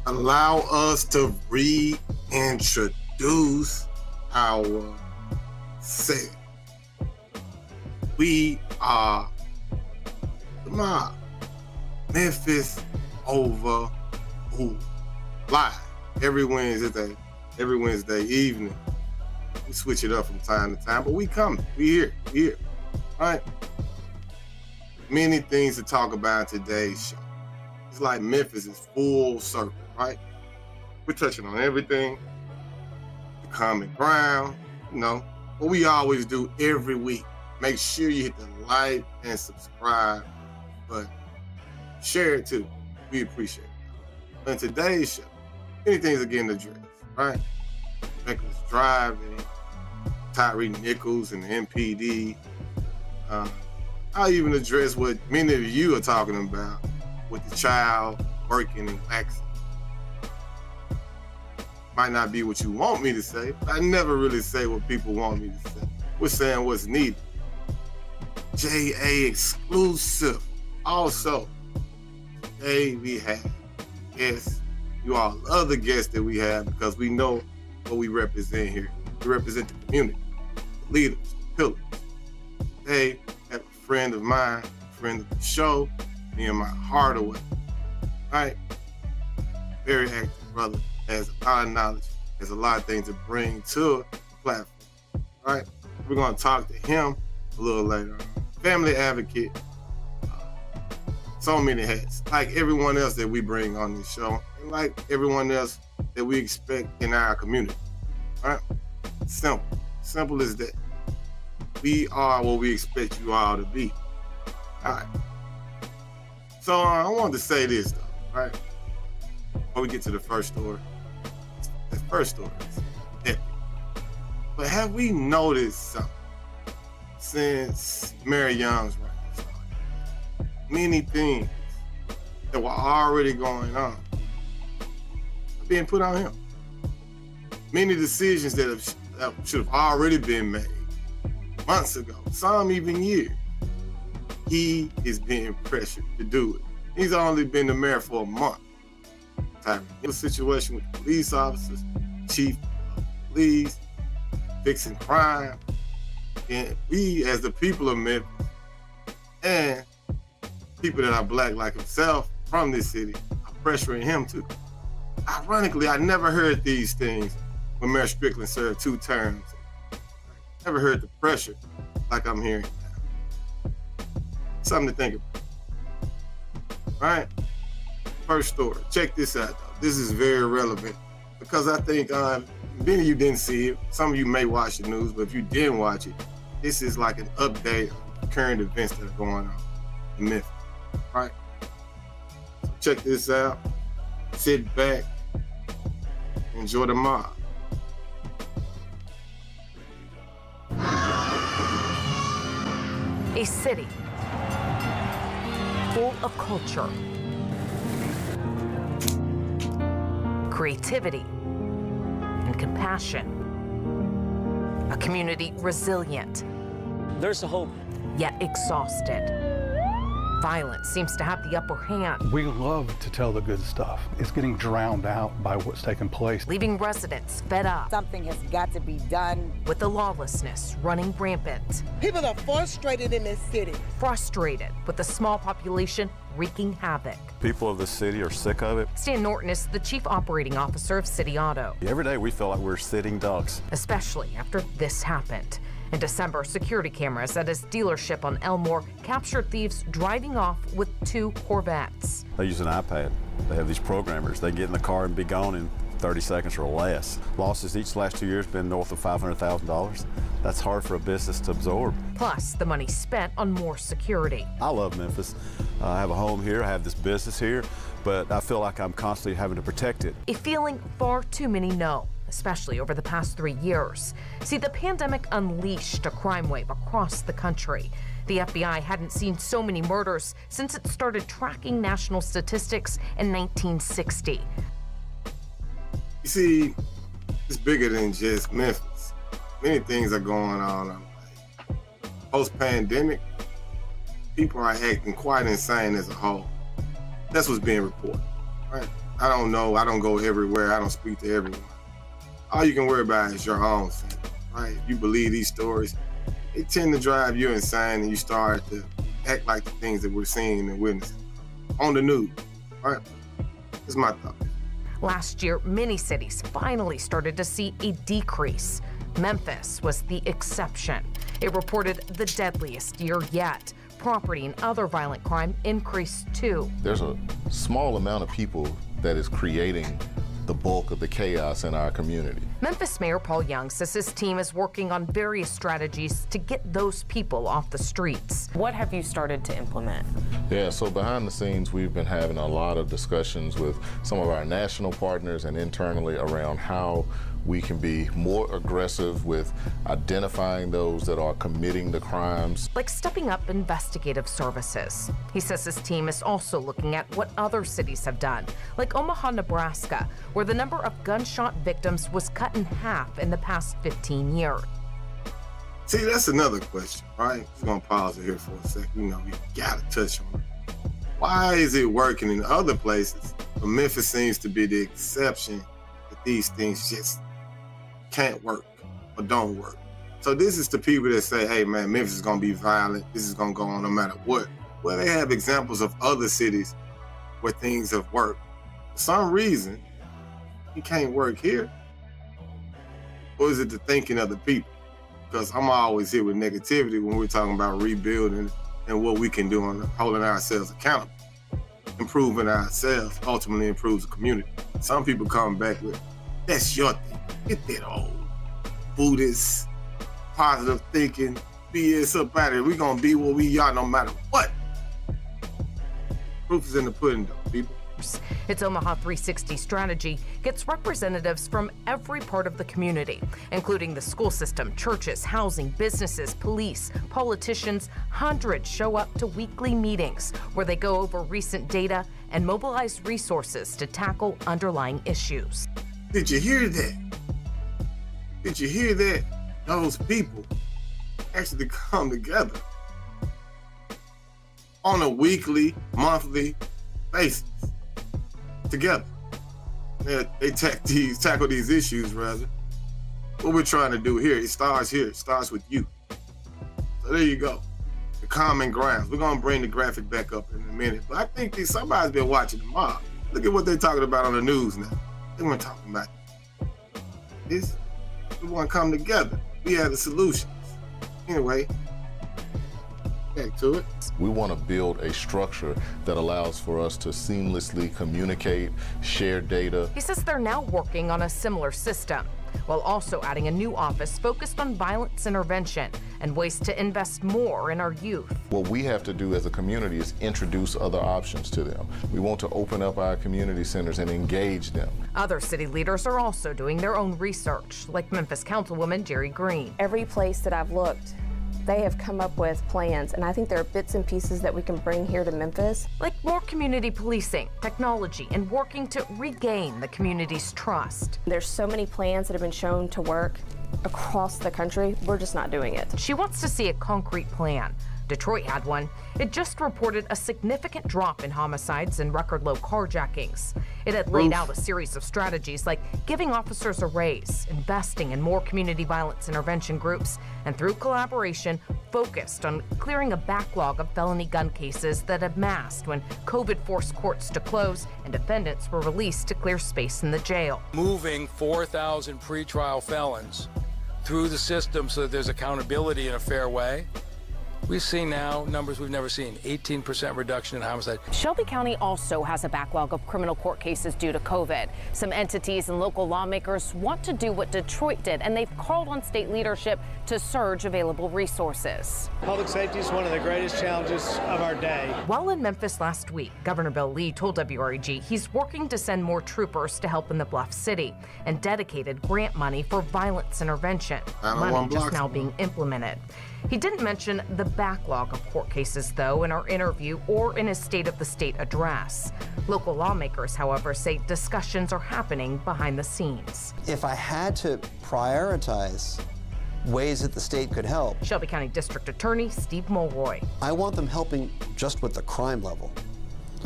allow us to reintroduce ourselves. We are the mob. Memphis over who? Live every Wednesday evening. We switch it up from time to time, but we coming. We here. Right? Many things to talk about in today's show. It's like Memphis is full circle, right? We're touching on everything, the common ground, what we always do every week. Make sure you hit the like and subscribe button. Share it too. We appreciate it. But in today's show, many things are getting addressed, right? Reckless driving, Tyree Nichols and the MPD. I'll even address what many of you are talking about with the child working in waxing. Might not be what you want me to say, but I never really say what people want me to say. We're saying what's needed. JA exclusive. Also, today we have guests. You all love the guests that we have because we know what we represent here. We represent the community, the leaders, the pillars. Today, I have a friend of mine, a friend of the show, me and my heart away. Right? Very active brother, has a lot of knowledge, has a lot of things to bring to the platform. Right? We're going to talk to him a little later on. Family advocate, so many hats, like everyone else that we bring on this show, and like everyone else that we expect in our community. Right? Simple as that. We are what we expect you all to be. All right. So I wanted to say this though, right? Before we get to the first story. The first story is epic. But have we noticed something since Mary Young's reign started? Many things that were already going on are being put on him. Many decisions that should have already been made months ago, some even years. He is being pressured to do it. He's only been the mayor for a month. A situation with the police officers, chief of police, fixing crime, and we as the people of Memphis and people that are black like himself from this city are pressuring him too. Ironically, I never heard these things when Mayor Strickland served 2 terms. Never heard the pressure like I'm hearing now. Something to think about. Right? First story. Check this out, though. This is very relevant because I think many of you didn't see it. Some of you may watch the news, but if you didn't watch it, this is like an update of current events that are going on in Memphis. Right? So check this out. Sit back. Enjoy the mob. A city full of culture, creativity, and compassion. A community resilient, There's a hope. yet exhausted. Violence seems to have the upper hand, We love to tell the good stuff. It's getting drowned out by what's taking place. leaving residents fed up Something has got to be done. with the lawlessness running rampant, People are frustrated in this city. frustrated with the small population wreaking havoc. People of the city are sick of it. Stan Norton is the chief operating officer of City Auto, Every day we feel like we're sitting ducks. especially after this happened. In December, security cameras at his dealership on Elmore captured thieves driving off with 2 Corvettes. They use an iPad. They have these programmers. They get in the car and be gone in 30 seconds or less. Losses each last 2 years been north of $500,000. That's hard for a business to absorb. Plus, the money spent on more security. I love Memphis. I have a home here. I have this business here, but I feel like I'm constantly having to protect it. A feeling far too many know, especially over the past 3 years. See, the pandemic unleashed a crime wave across the country. The FBI hadn't seen so many murders since it started tracking national statistics in 1960. You see, it's bigger than just Memphis. Many things are going on. Post-pandemic, people are acting quite insane as a whole. That's what's being reported, right? I don't know. I don't go everywhere. I don't speak to everyone. All you can worry about is your own thing, right? If you believe these stories, it tend to drive you insane, and you start to act like the things that we're seeing and witnessing on the news, right? That's my thought. Last year, many cities finally started to see a decrease. Memphis was the exception. It reported the deadliest year yet. Property and other violent crime increased too. There's a small amount of people that is creating the bulk of the chaos in our community. Memphis Mayor Paul Young says his team is working on various strategies to get those people off the streets. What have you started to implement? Yeah, so behind the scenes, we've been having a lot of discussions with some of our national partners and internally around how we can be more aggressive with identifying those that are committing the crimes. Like stepping up investigative services. He says his team is also looking at what other cities have done, like Omaha, Nebraska, where the number of gunshot victims was cut in half in the past 15 years. See, that's another question, right? We're gonna pause it here for a second. You know, we gotta touch on it. Why is it working in other places, but Memphis seems to be the exception that these things just can't work or don't work? So this is the people that say, hey man, Memphis is gonna be violent, this is gonna go on no matter what. Well, they have examples of other cities where things have worked. For some reason, it can't work here. Or is it the thinking of the people? Because I'm always here with negativity when we're talking about rebuilding and what we can do on holding ourselves accountable. Improving ourselves ultimately improves the community. Some people come back with, that's your thing. Get that old Buddhist, positive thinking, BS up out of it. We're going to be what we are no matter what. Proof is in the pudding, though, people. Its Omaha 360 strategy gets representatives from every part of the community, including the school system, churches, housing, businesses, police, politicians. Hundreds show up to weekly meetings where they go over recent data and mobilize resources to tackle underlying issues. Did you hear that? Did you hear that? Those people actually come together on a weekly, monthly basis together. They tackle these issues, rather. What we're trying to do here, it starts here. It starts with you. So there you go. The common grounds. We're going to bring the graphic back up in a minute. But I think somebody's been watching the mob. Look at what they're talking about on the news now. They weren't talking about this. We want to come together. We have the solutions. Anyway, back to it. We want to build a structure that allows for us to seamlessly communicate, share data. He says they're now working on a similar system, while also adding a new office focused on violence intervention and ways to invest more in our youth. What we have to do as a community is introduce other options to them. We want to open up our community centers and engage them. Other city leaders are also doing their own research, like Memphis Councilwoman Jerry Green. Every place that I've looked, they have come up with plans, and I think there are bits and pieces that we can bring here to Memphis. Like more community policing, technology, and working to regain the community's trust. There's so many plans that have been shown to work across the country. We're just not doing it. She wants to see a concrete plan. Detroit had one. It just reported a significant drop in homicides and record low carjackings. It had laid out a series of strategies like giving officers a raise, investing in more community violence intervention groups, and through collaboration, focused on clearing a backlog of felony gun cases that had masked when COVID forced courts to close and defendants were released to clear space in the jail. Moving 4,000 pretrial felons through the system so that there's accountability in a fair way. We've seen now numbers we've never seen, 18% reduction in homicide. Shelby County also has a backlog of criminal court cases due to COVID. Some entities and local lawmakers want to do what Detroit did, and they've called on state leadership to surge available resources. Public safety is one of the greatest challenges of our day. While in Memphis last week, Governor Bill Lee told WREG he's working to send more troopers to help in the Bluff City and dedicated grant money for violence intervention. Money just now being implemented. He didn't mention the backlog of court cases, though, in our interview or in his State of the State address. Local lawmakers, however, say discussions are happening behind the scenes. If I had to prioritize ways that the state could help, Shelby County District Attorney Steve Mulroy. I want them helping just with the crime level.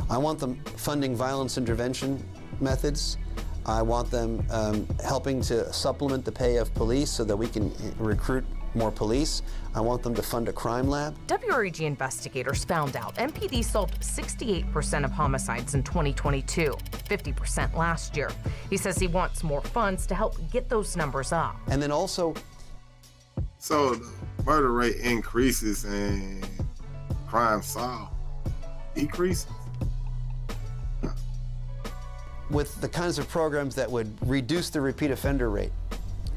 I want them funding violence intervention methods. I want them helping to supplement the pay of police so that we can recruit more police. I want them to fund a crime lab. WREG investigators found out MPD solved 68% of homicides in 2022, 50% last year. He says he wants more funds to help get those numbers up. And then also... So the murder rate increases and crime solved decreases? With the kinds of programs that would reduce the repeat offender rate.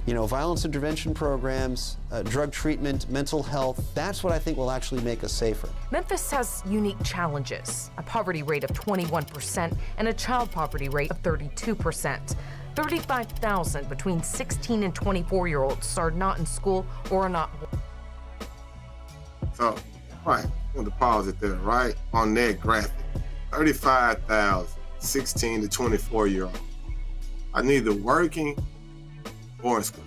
You know, violence intervention programs, drug treatment, mental health, that's what I think will actually make us safer. Memphis has unique challenges, a poverty rate of 21% and a child poverty rate of 32%. 35,000 between 16 and 24-year-olds are not in school or are not. So, right, I want to pause it there, right? On that graphic, 35,000, 16 to 24-year-olds are neither working or in school.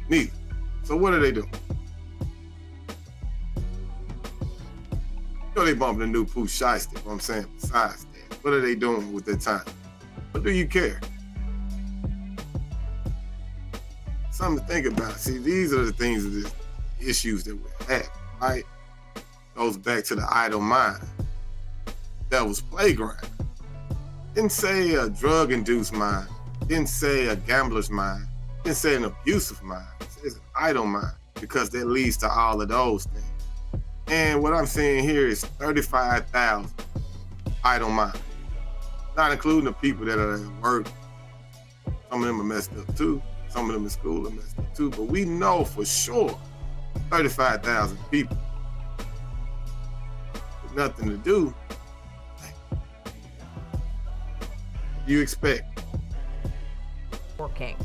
Neither. So what are they doing? You know they bumping a new Pooh Shiesty, what I'm saying, besides that. What are they doing with their time? What do you care? Something to think about. See, these are the things, the issues that we have, right? Goes back to the idle mind. Devil's playground. Didn't say a drug-induced mind. Didn't say a gambler's mind. Didn't say an abusive mind. It's an idle mind because that leads to all of those things. And what I'm saying here is 35,000 idle minds, not including the people that are at work. Some of them are messed up too. Some of them in school are messed up too. But we know for sure 35,000 people with nothing to do. You expect Working,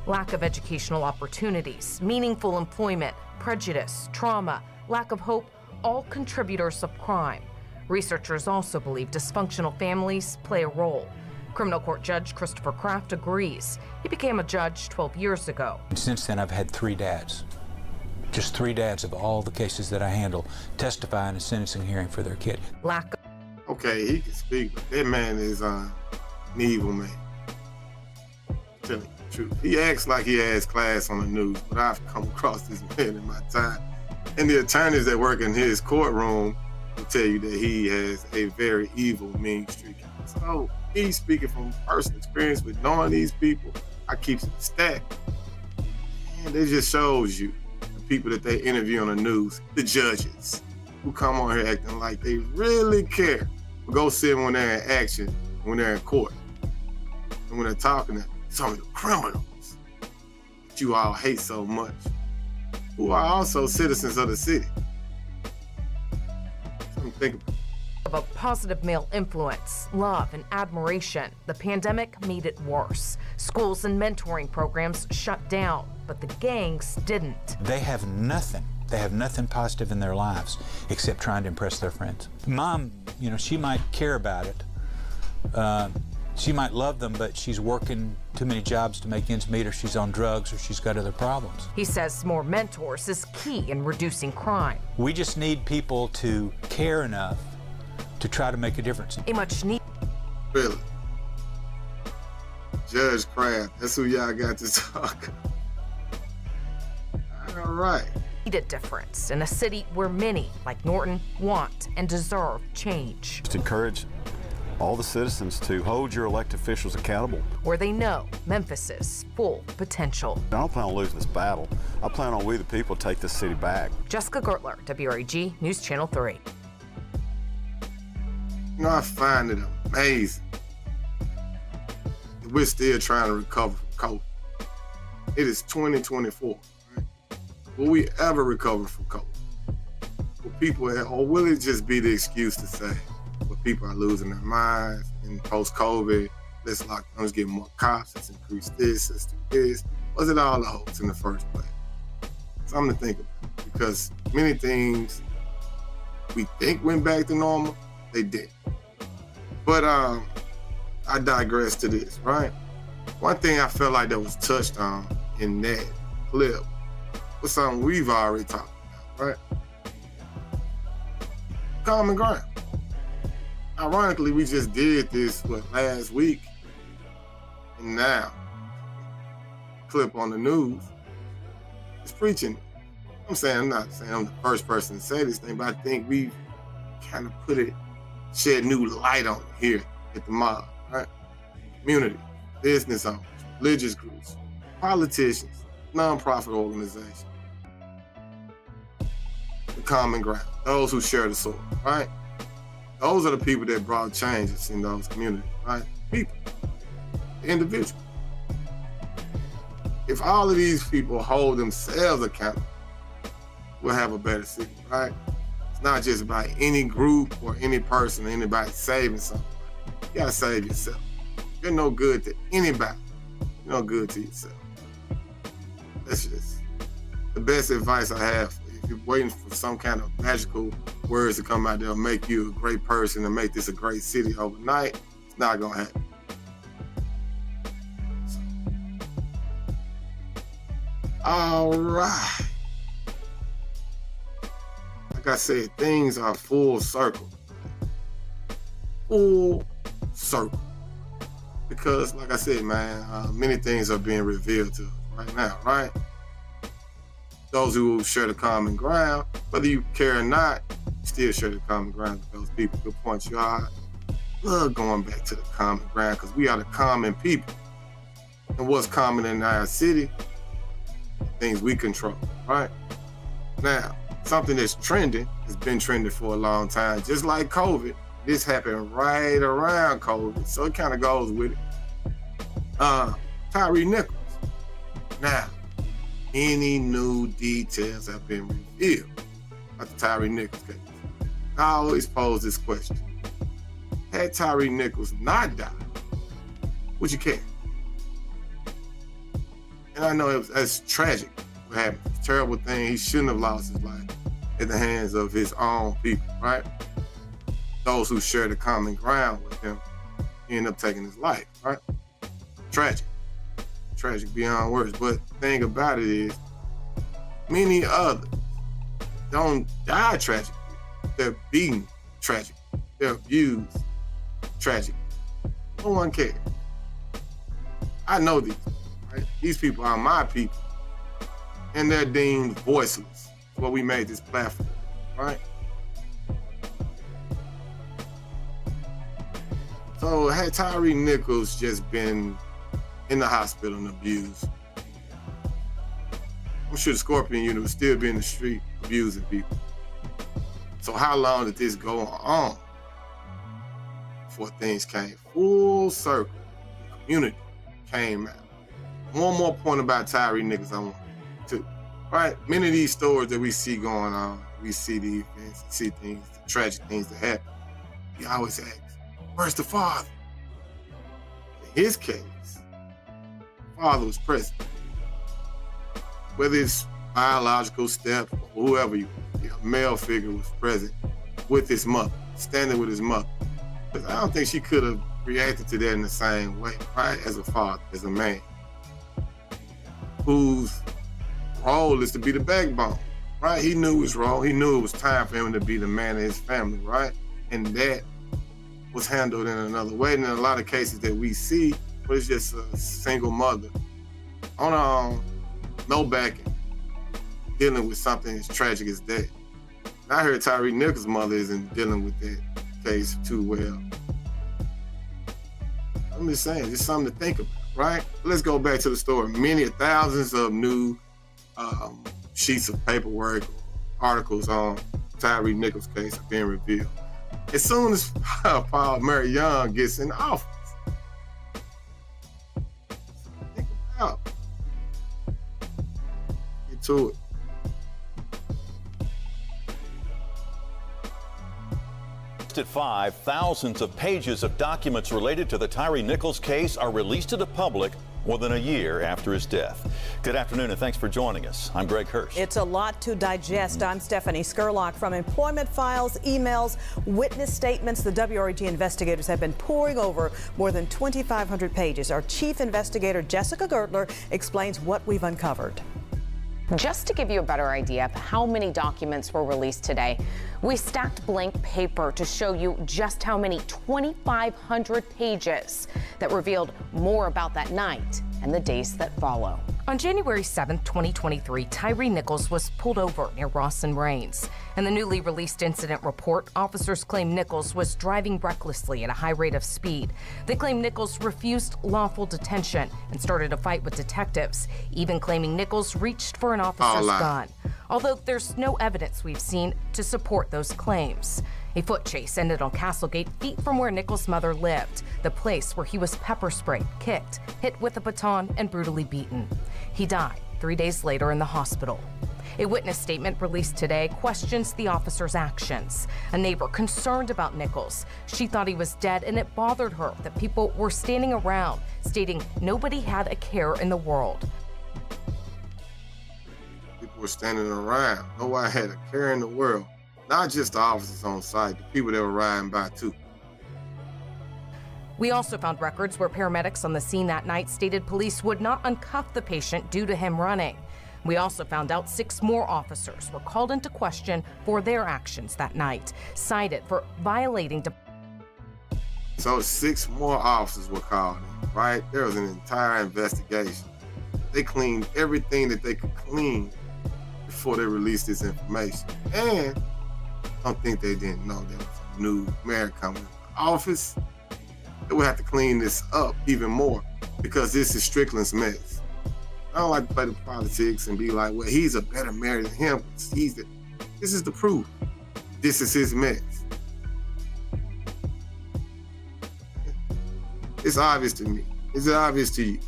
lack of educational opportunities, meaningful employment, prejudice, trauma, lack of hope, all contributors of crime. Researchers also believe dysfunctional families play a role. Criminal court judge Christopher Kraft agrees. He became a judge 12 years ago. Since then, I've had 3 dads. Just 3 dads of all the cases that I handle testify in a sentencing hearing for their kid. Okay, he can speak, but that man is an evil man. Telling you the truth. He acts like he has class on the news, but I've come across this man in my time. And the attorneys that work in his courtroom will tell you that he has a very evil, mean streak. So he's speaking from personal experience with knowing these people. I keep it stacked. And it just shows you the people that they interview on the news, the judges who come on here acting like they really care. But go see them when they're in action, when they're in court, and when they're talking to some of the criminals that you all hate so much, who are also citizens of the city. Something to think about. Of positive male influence, love, and admiration, the pandemic made it worse. Schools and mentoring programs shut down, but the gangs didn't. They have nothing. They have nothing positive in their lives except trying to impress their friends. Mom, you know, she might care about it. She might love them, but she's working too many jobs to make ends meet, or she's on drugs, or she's got other problems. He says more mentors is key in reducing crime. We just need people to care enough to try to make a difference. A much needed. Really? Judge Kraft, that's who y'all got to talk. All right. Needed difference in a city where many, like Norton, want and deserve change. Just encourage all the citizens to hold your elected officials accountable. Where they know Memphis's full potential. I don't plan on losing this battle. I plan on we the people take this city back. Jessica Gertler, WREG News Channel 3. You know, I find it amazing that we're still trying to recover from COVID. It is 2024, right? Will we ever recover from COVID? Will people, or will it just be the excuse to say, well, people are losing their minds and post-COVID, let's lock down, let's get more cops, let's increase this, let's do this. Was it all a hoax in the first place? Something to think about, because many things we think went back to normal, they did. But I digress to this, right? One thing I felt like that was touched on in that clip was something we've already talked about, right? Common ground. Ironically, we just did this, last week, and now, clip on the news is preaching. I'm not saying I'm the first person to say this thing, but I think we've kind of shed new light on it here at the mob, right? Community, business owners, religious groups, politicians, nonprofit organizations. The common ground, those who share the soil, right? Those are the people that brought changes in those communities, right? People, the individual. If all of these people hold themselves accountable, we'll have a better city, right? It's not just about any group or any person or anybody saving something. You gotta save yourself. You're no good to anybody. You're no good to yourself. That's just the best advice I have. If you're waiting for some kind of magical words to come out that'll make you a great person and make this a great city overnight, it's not gonna happen. All right. Like I said, things are full circle. Full circle. Because, like I said, man, many things are being revealed to us right now, right? Those who share the common ground, whether you care or not, still share the common ground with those people. Good point, you all. Love going back to the common ground because we are the common people. And what's common in our city? Things we control, right? Now, something that's trending has been trending for a long time. Just like COVID, this happened right around COVID, so it kind of goes with it. Tyree Nichols. Now, any new details have been revealed about the Tyree Nichols case? I always pose this question. Had Tyree Nichols not died, would you care? And I know that's tragic what happened. It's a terrible thing. He shouldn't have lost his life at the hands of his own people, right? Those who share the common ground with him, he ended up taking his life, right? Tragic. Tragic beyond words. But the thing about it is, many others don't die tragically. They're beaten tragically. They're abused tragically. No one cares. I know these people, right? These people are my people. And they're deemed voiceless. That's what we made this platform, right? So had Tyree Nichols just been in the hospital and abused, I'm sure the Scorpion unit would still be in the street abusing people. So how long did this go on before things came full circle? The community came out. One more point about Tyree Nichols I want to, right? Many of these stories that we see going on, we see the events, see things, the tragic things that happen. We always ask, where's the father? In his case, the father was present. Whether it's biological step or whoever a male figure was present with his mother, standing with his mother. Because I don't think she could have reacted to that in the same way, right? As a father, as a man, whose role is to be the backbone, right? He knew his role. He knew it was time for him to be the man of his family, right? And that was handled in another way. And in a lot of cases that we see, but it's just a single mother on her own, no backing, dealing with something as tragic as that. And I heard Tyree Nichols' mother isn't dealing with that case too well. I'm just saying, it's something to think about, right? Let's go back to the story. Many thousands of new sheets of paperwork, articles on Tyree Nichols' case are being revealed. As soon as Paul Murray Young gets in office, think about it. Get to it. At 5, thousands of pages of documents related to the Tyree Nichols case are released to the public more than a year after his death. Good afternoon and thanks for joining us. I'm Greg Hirsch. It's a lot to digest. I'm Stephanie Skurlock. From employment files, emails, witness statements, the WREG investigators have been poring over more than 2,500 pages. Our chief investigator, Jessica Gertler, explains what we've uncovered. Just to give you a better idea of how many documents were released today, we stacked blank paper to show you just how many 2,500 pages that revealed more about that night and the days that follow. On January 7, 2023, Tyree Nichols was pulled over near Ross and Rains. In the newly released incident report, officers claim Nichols was driving recklessly at a high rate of speed. They claim Nichols refused lawful detention and started a fight with detectives, even claiming Nichols reached for an officer's gun. Although there's no evidence we've seen to support those claims. A foot chase ended on Castlegate, feet from where Nichols' mother lived, the place where he was pepper sprayed, kicked, hit with a baton, and brutally beaten. He died 3 days later in the hospital. A witness statement released today questions the officer's actions. A neighbor concerned about Nichols. She thought he was dead, and it bothered her that people were standing around, stating nobody had a care in the world. People were standing around. Nobody had a care in the world. Not just the officers on site, the people that were riding by too. We also found records where paramedics on the scene that night stated police would not uncuff the patient due to him running. We also found out 6 more officers were called into question for their actions that night, cited for violating. So 6 more officers were called in, right? There was an entire investigation. They cleaned everything that they could clean before they released this information. And I don't think they didn't know there was a new mayor coming to the office. They would have to clean this up even more because this is Strickland's mess. I don't like to play the politics and be like, well, he's a better mayor than him. This is the proof. This is his mess. It's obvious to me. Is it obvious to you?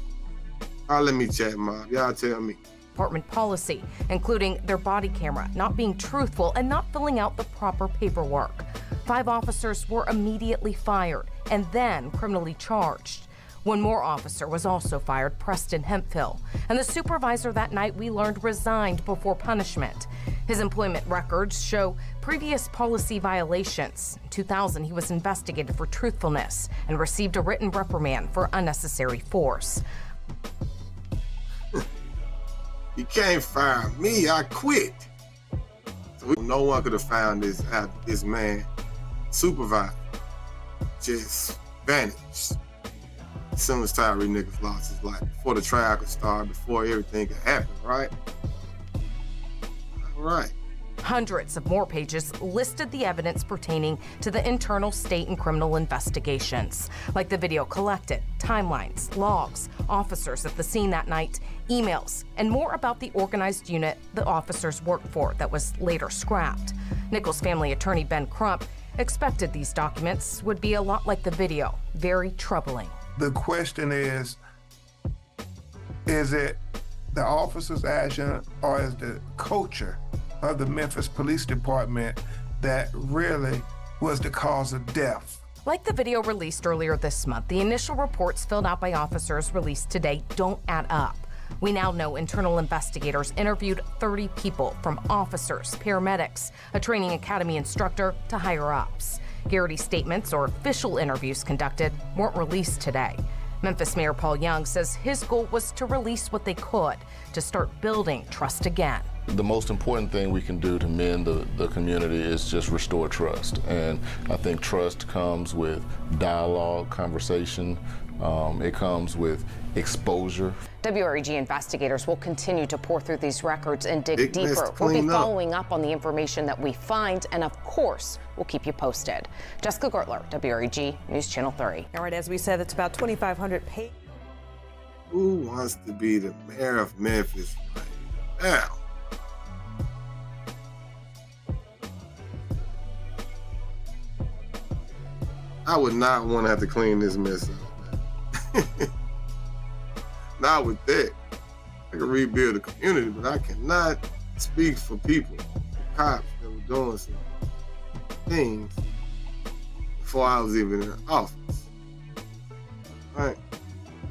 Let me chat, Mom. Y'all tell me. Department policy, including their body camera, not being truthful and not filling out the proper paperwork. 5 officers were immediately fired and then criminally charged. 1 more officer was also fired, Preston Hemphill, and the supervisor that night we learned resigned before punishment. His employment records show previous policy violations. In 2000, he was investigated for truthfulness and received a written reprimand for unnecessary force. You can't fire me, I quit. So no one could have found this man supervisor. Just vanished. As soon as Tyree Nichols lost his life, before the trial could start, before everything could happen, right? All right. Hundreds of more pages listed the evidence pertaining to the internal state and criminal investigations, like the video collected, timelines, logs, officers at the scene that night, emails, and more about the organized unit the officers worked for that was later scrapped. Nichols' family attorney Ben Crump expected these documents would be a lot like the video, very troubling. The question is it the officer's action or is the culture of the Memphis Police Department that really was the cause of death? Like the video released earlier this month, the initial reports filled out by officers released today don't add up. We now know internal investigators interviewed 30 people, from officers, paramedics, a training academy instructor, to higher-ups. Garrity statements or official interviews conducted weren't released today. Memphis Mayor Paul Young says his goal was to release what they could to start building trust again. The most important thing we can do to mend the community is just restore trust. And I think trust comes with dialogue, conversation. It comes with exposure. WREG investigators will continue to pour through these records and dig deeper. We'll be following up on the information that we find, and of course, we'll keep you posted. Jessica Gertler, WREG News Channel 3. All right, as we said, it's about 2,500 pages. Who wants to be the mayor of Memphis right now? I would not want to have to clean this mess up. Not with that. I can rebuild the community, but I cannot speak for people, the cops that were doing some things before I was even in office. Right?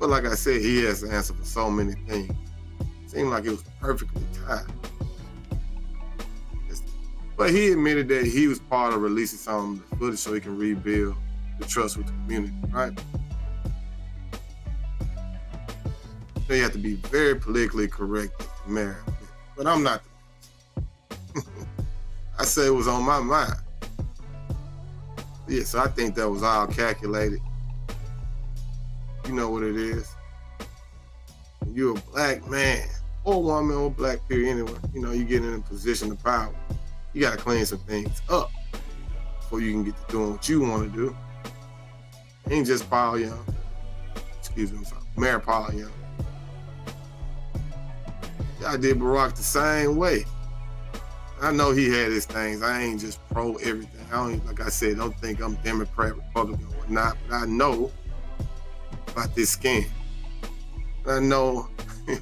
But like I said, he has to answer for so many things. It seemed like it was perfectly timed. But he admitted that he was part of releasing some of the footage so he can rebuild the trust with the community, right? You have to be very politically correct as the mayor. but I'm not. I say it was on my mind. Yeah, so I think that was all calculated. You know what it is. When you're a black man or woman or black period anyway, you know, you get in a position of power. You got to clean some things up before you can get to doing what you want to do. Ain't just Paul Young. Excuse me, I'm sorry. Mayor Paul Young. I did Barack the same way. I know he had his things. I ain't just pro everything. I don't, like I said, don't think I'm Democrat, Republican, or whatnot, but I know about this scam. I know it's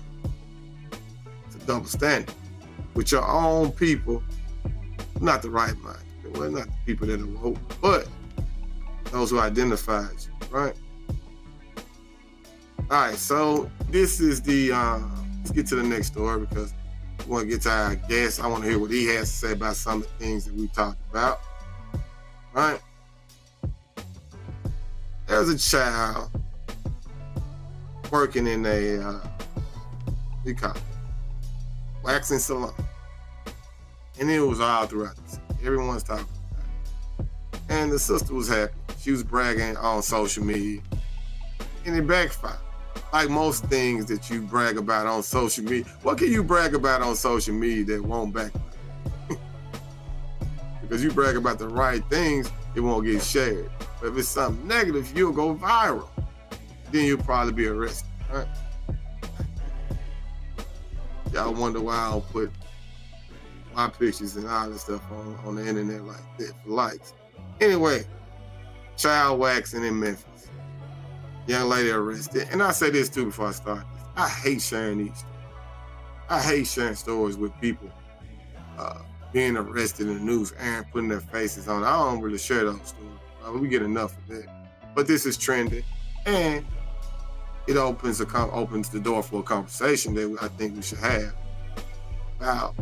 a double standard. With your own people, not the right mind. Well, not the people that are woke, but those who identify as you, right? All right, so this is the, let's get to the next story because we want to get to our guest. I want to hear what he has to say about some of the things that we talked about, right? There's a child working in a, what do you call it? Waxing salon. And it was all throughout the city. Everyone's talking about it. And the sister was happy. She was bragging on social media. And it backfired. Like most things that you brag about on social media. What can you brag about on social media that won't backfire? Because you brag about the right things, it won't get shared. But if it's something negative, you'll go viral. Then you'll probably be arrested, right? Y'all wonder why I don't put my pictures and all this stuff on the internet like that for likes. Anyway, child waxing in Memphis. Young lady arrested. And I say this too before I start this. I hate sharing these stories. I hate sharing stories with people being arrested in the news and putting their faces on. I don't really share those stories. We get enough of that. But this is trending. And it opens the door for a conversation that I think we should have about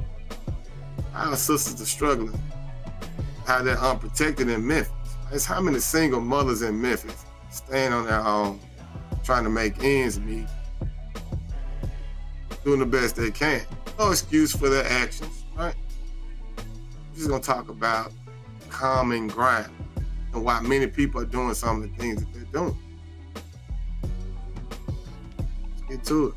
how our sisters are struggling, how they're unprotected in Memphis. It's how many single mothers in Memphis staying on their own, trying to make ends meet, doing the best they can. No excuse for their actions, right? We're just gonna talk about common ground and why many people are doing some of the things that they're doing. Let's get to it.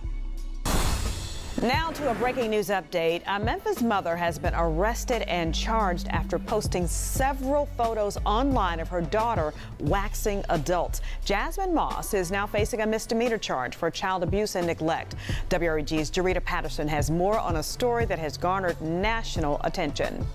Now to a breaking news update. A Memphis mother has been arrested and charged after posting several photos online of her daughter waxing adults. Jasmine Moss is now facing a misdemeanor charge for child abuse and neglect. WREG's Jarita Patterson has more on a story that has garnered national attention.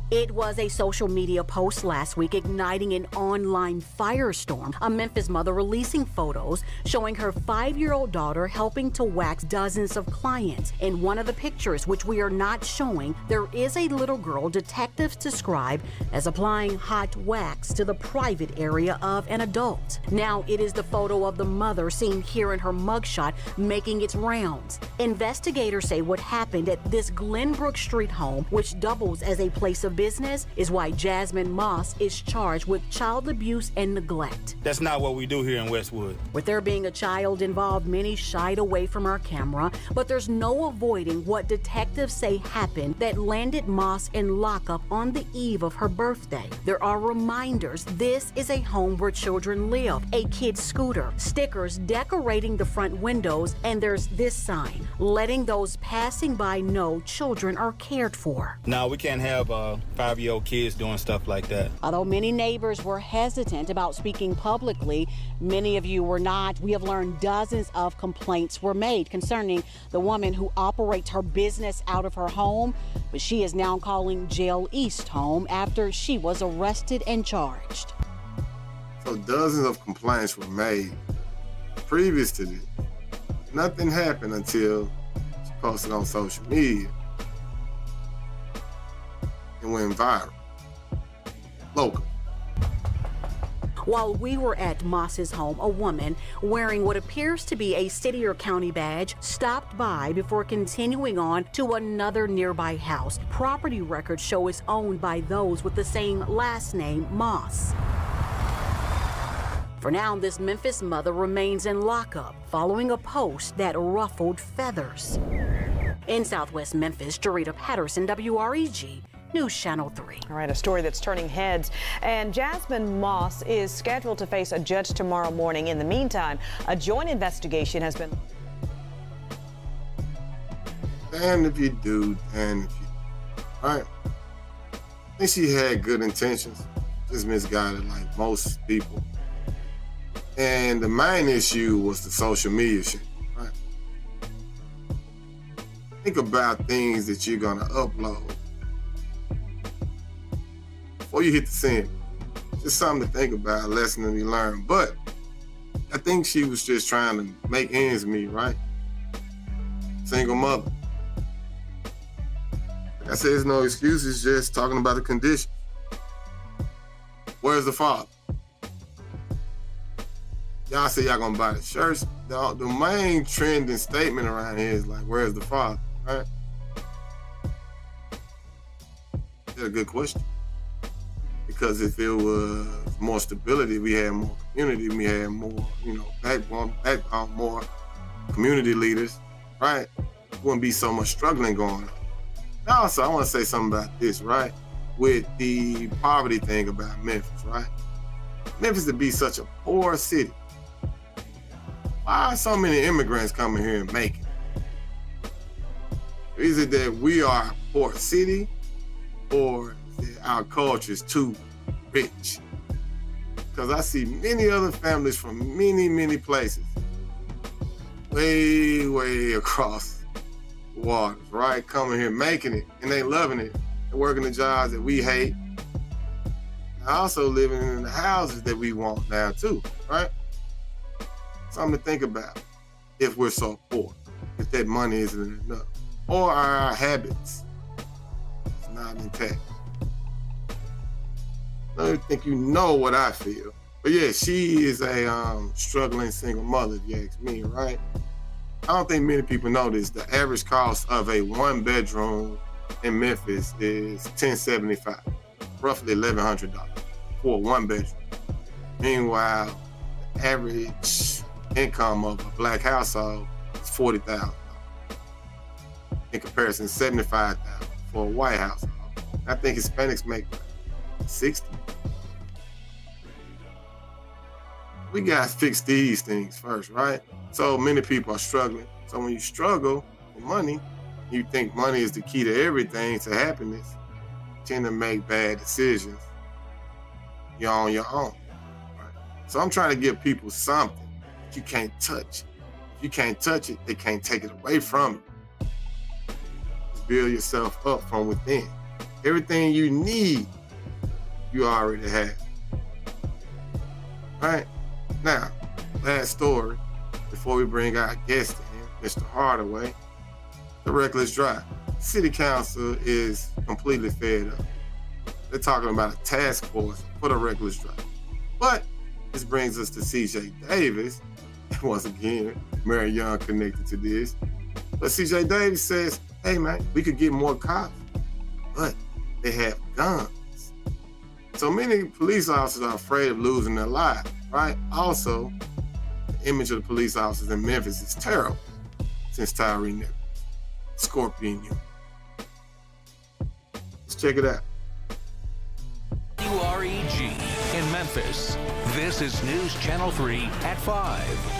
It was a social media post last week igniting an online firestorm. A Memphis mother releasing photos showing her 5-year-old daughter helping to wax dozens of clients. In one of the pictures, which we are not showing, there is a little girl detectives describe as applying hot wax to the private area of an adult. Now it is the photo of the mother seen here in her mugshot making its rounds. Investigators say what happened at this Glenbrook Street home, which doubles as a place of business, is why Jasmine Moss is charged with child abuse and neglect. That's not what we do here in Westwood. With there being a child involved, many shied away from our camera, but there's no avoiding what detectives say happened that landed Moss in lockup on the eve of her birthday. There are reminders this is a home where children live, a kid's scooter, stickers decorating the front windows, and there's this sign, letting those passing by know children are cared for. No, we can't have 5-year-old kids doing stuff like that. Although many neighbors were hesitant about speaking publicly, many of you were not. We have learned dozens of complaints were made concerning the woman who operates her business out of her home, but she is now calling Jail East home after she was arrested and charged. So dozens of complaints were made previous to this. Nothing happened until she posted on social media and went viral. Local. While we were at Moss's home, a woman wearing what appears to be a city or county badge stopped by before continuing on to another nearby house. Property records show it's owned by those with the same last name, Moss. For now, this Memphis mother remains in lockup following a post that ruffled feathers. In Southwest Memphis, Jarita Patterson, WREG, News Channel 3. All right, a story that's turning heads. And Jasmine Moss is scheduled to face a judge tomorrow morning. In the meantime, a joint investigation has been... Damn if you do, damn if you do. All right. I think she had good intentions, just misguided like most people. And the main issue was the social media shit, right? Think about things that you're gonna upload before you hit the scene. Just something to think about, a lesson to be learned. But I think she was just trying to make ends meet, right? Single mother. Like I said, there's no excuses, just talking about the condition. Where's the father? Y'all say y'all gonna buy the shirts. The main trending statement around here is like, where's the father, right? That's a good question. Because if it was more stability, we had more community, we had more, backbone, more community leaders, right? Wouldn't be so much struggling going on. Now, also, I want to say something about this, right? With the poverty thing about Memphis, right? Memphis to be such a poor city. Why are so many immigrants coming here and making it? Is it that we are a poor city, or is it our culture is too rich? Because I see many other families from many, many places, way across the waters, right? Coming here, making it, and they loving it. They're working the jobs that we hate. And also living in the houses that we want now too, right? Something to think about if we're so poor, if that money isn't enough, or our habits is not intact. I don't think you know what I feel. But yeah, she is a struggling single mother, if you ask me, right? I don't think many people know this. The average cost of a one-bedroom in Memphis is $1,075, roughly $1,100 for a one-bedroom. Meanwhile, the average income of a black household is $40,000. In comparison, $75,000 for a white household. I think Hispanics make $60,000. We gotta fix these things first, right? So many people are struggling. So when you struggle for money, you think money is the key to everything, to happiness, you tend to make bad decisions. You're on your own, right? So I'm trying to give people something that you can't touch. If you can't touch it, they can't take it away from you. Just build yourself up from within. Everything you need, you already have. Right? Now, last story, before we bring our guest in, Mr. Hardaway, the reckless drive. City Council is completely fed up. They're talking about a task force for the reckless drive. But this brings us to C.J. Davis. Once again, Mary Young connected to this. But C.J. Davis says, hey man, we could get more cops, but they have guns. So many police officers are afraid of losing their lives, right? Also, the image of the police officers in Memphis is terrible since Tyre Nichols, Scorpion Union. Let's check it out. WREG in Memphis. This is News Channel 3 at 5.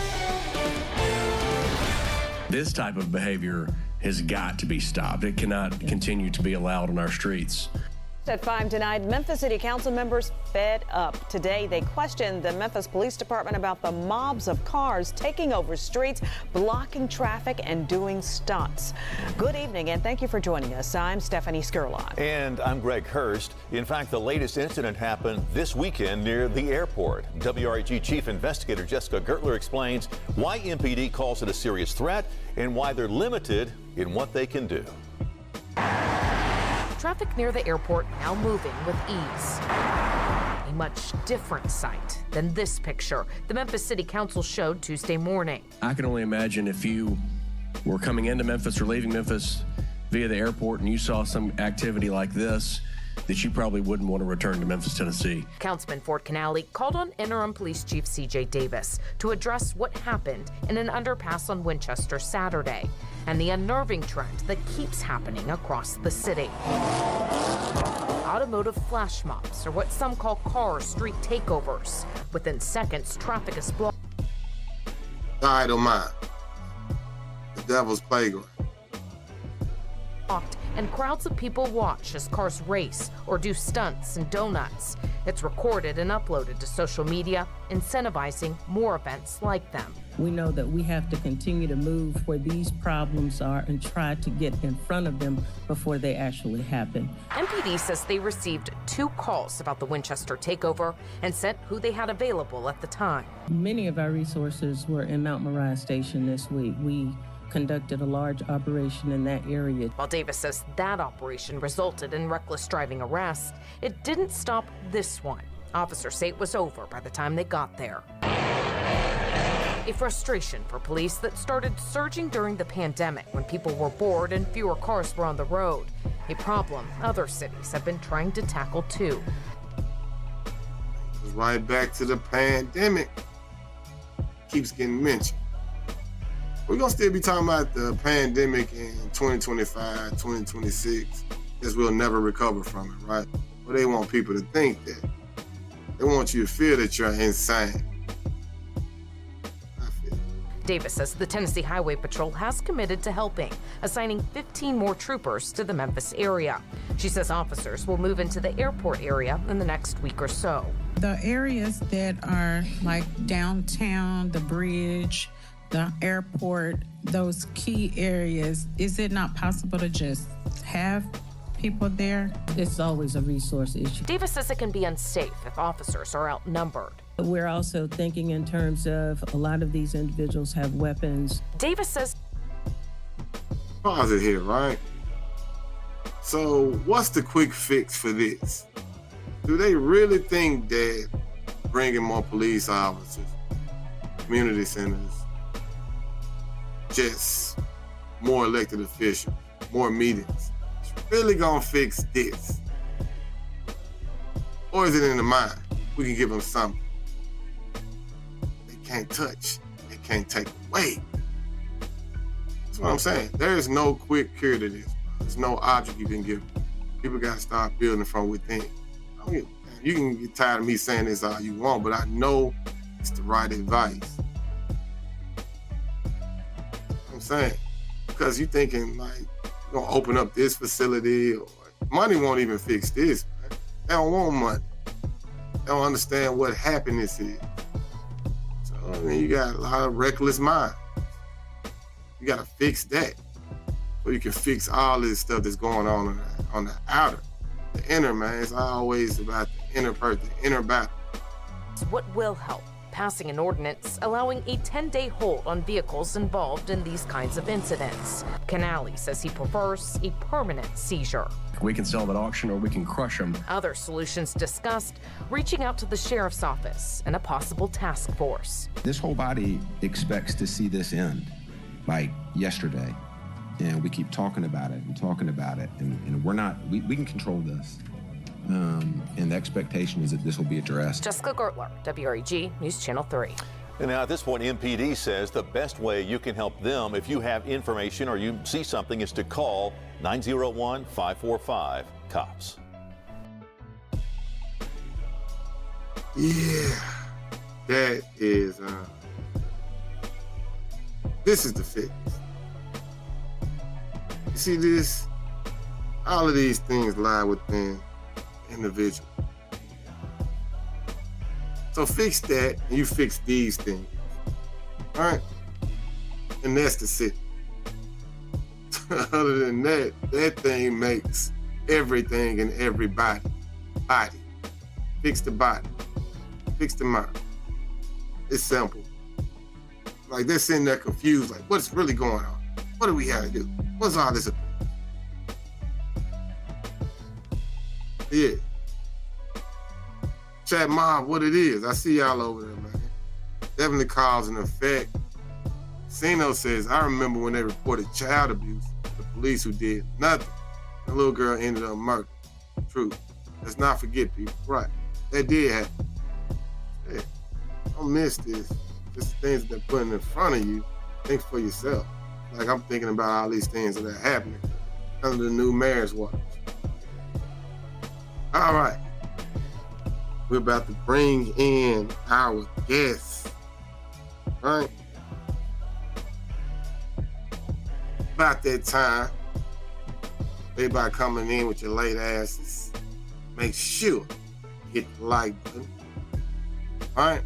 This type of behavior has got to be stopped. It cannot continue to be allowed on our streets. At 5 tonight, Memphis City Council members fed up. Today, they questioned the Memphis Police Department about the mobs of cars taking over streets, blocking traffic, and doing stunts. Good evening, and thank you for joining us. I'm Stephanie Skurlock. And I'm Greg Hurst. In fact, the latest incident happened this weekend near the airport. WREG Chief Investigator Jessica Gertler explains why MPD calls it a serious threat and why they're limited in what they can do. Traffic near the airport now moving with ease. A much different sight than this picture the Memphis City Council showed Tuesday morning. I can only imagine if you were coming into Memphis or leaving Memphis via the airport and you saw some activity like this, that you probably wouldn't want to return to Memphis, Tennessee. Councilman Ford Canale called on Interim Police Chief C.J. Davis to address what happened in an underpass on Winchester Saturday. and the unnerving trend that keeps happening across the city. Automotive flash mobs, or what some call car street takeovers. Within seconds, traffic is blocked. Idle mind. The devil's playground. And crowds of people watch as cars race or do stunts and donuts. It's recorded and uploaded to social media, incentivizing more events like them. We know that we have to continue to move where these problems are and try to get in front of them before they actually happen. MPD says they received 2 calls about the Winchester takeover and sent who they had available at the time. Many of our resources were in Mount Moriah Station this week. We conducted a large operation in that area. While Davis says that operation resulted in reckless driving arrests, it didn't stop this one. Officers say it was over by the time they got there. A frustration for police that started surging during the pandemic when people were bored and fewer cars were on the road. A problem other cities have been trying to tackle too. Right back to the pandemic. Keeps getting mentioned. We're going to still be talking about the pandemic in 2025, 2026, as we'll never recover from it, right? But they want people to think that. They want you to feel that you're insane. Davis says the Tennessee Highway Patrol has committed to helping, assigning 15 more troopers to the Memphis area. She says officers will move into the airport area in the next week or so. The areas that are like downtown, the bridge, the airport, those key areas, is it not possible to just have people there? It's always a resource issue. Davis says it can be unsafe if officers are outnumbered. We're also thinking in terms of a lot of these individuals have weapons. Davis says... Pause it here, right? So what's the quick fix for this? Do they really think that bringing more police officers, community centers, just more elected officials, more meetings, it's really gonna fix this? Or is it in the mind? We can give them something they can't touch, they can't take away. That's what I'm saying. There is no quick cure to this. There's no object you can give them. People gotta start building from within. You can get tired of me saying this all you want, but I know it's the right advice. I'm saying, because you're thinking like you're gonna open up this facility, or money won't even fix this, man. They don't want money. They don't understand what happiness is. So I mean, you got a lot of reckless minds. You gotta fix that, so you can fix all this stuff that's going on the outer. The inner, man, it's always about the inner person, the inner battle. What will help? Passing an ordinance allowing a 10-day hold on vehicles involved in these kinds of incidents. Canale says he prefers a permanent seizure. We can sell them at auction or we can crush them. Other solutions discussed, reaching out to the sheriff's office and a possible task force. This whole body expects to see this end like yesterday. And we keep talking about it and talking about it. And we're not, we can control this. And the expectation is that this will be addressed. Jessica Gertler, WREG News Channel 3. And now at this point, MPD says the best way you can help them if you have information or you see something is to call 901-545-COPS. Yeah, that is, this is the fix. You see this? All of these things lie within individual. So fix that and you fix these things. All right? And that's the city. Other than that, that thing makes everything and everybody. Body. Fix the body. Fix the mind. It's simple. Like they're sitting there confused, like what's really going on? What do we have to do? What's all this about? Yeah. Chat mob, what it is. I see y'all over there, man. Definitely cause and effect. Sino says, I remember when they reported child abuse, the police who did nothing. The little girl ended up murdered. True. Let's not forget, people. Right. That did happen. Yeah. Don't miss this. Just things that they're putting in front of you. Think for yourself. Like I'm thinking about all these things that are happening under the new mayor's watch. All right. We're about to bring in our guests. Right? About that time. Everybody coming in with your late asses. Make sure you hit the like button. All right?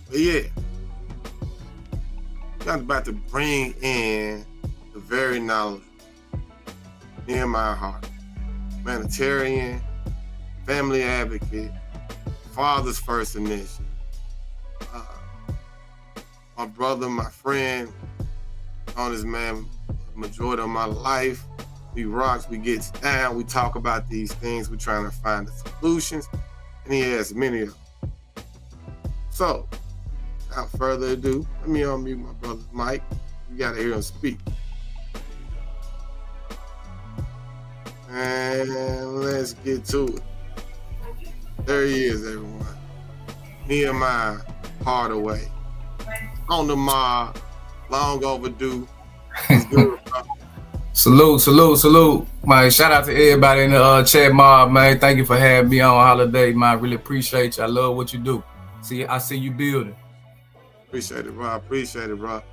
But yeah. I'm about to bring in the very knowledgeable, near my heart, humanitarian, family advocate, father's first initiative. My brother, my friend, on this man, majority of my life. We rocks, we get down, we talk about these things, we're trying to find the solutions, and he has many of them. So, without further ado, let me unmute my brother Mike. You gotta hear him speak. And let's get to it. There he is, everyone. Nehemiah Hardaway. On the mob, long overdue. It's good, Salute. Man, shout out to everybody in the chat mob, man. Thank you for having me on holiday, man. I really appreciate you. I love what you do. I see you building. Appreciate it, bro.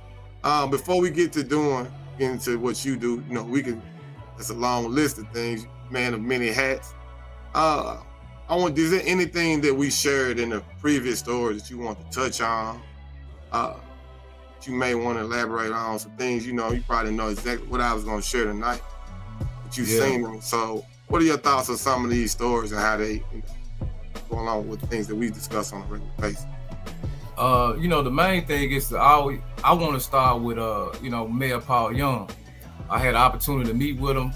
Before we get to into what you do, you know, it's a long list of things, man of many hats. Is there anything that we shared in the previous story that you want to touch on? That you may want to elaborate on some things, you probably know exactly what I was going to share tonight, but you've seen them. So what are your thoughts on some of these stories and how they go along with things that we discuss on a regular basis? The main thing is I want to start with, Mayor Paul Young. I had the opportunity to meet with him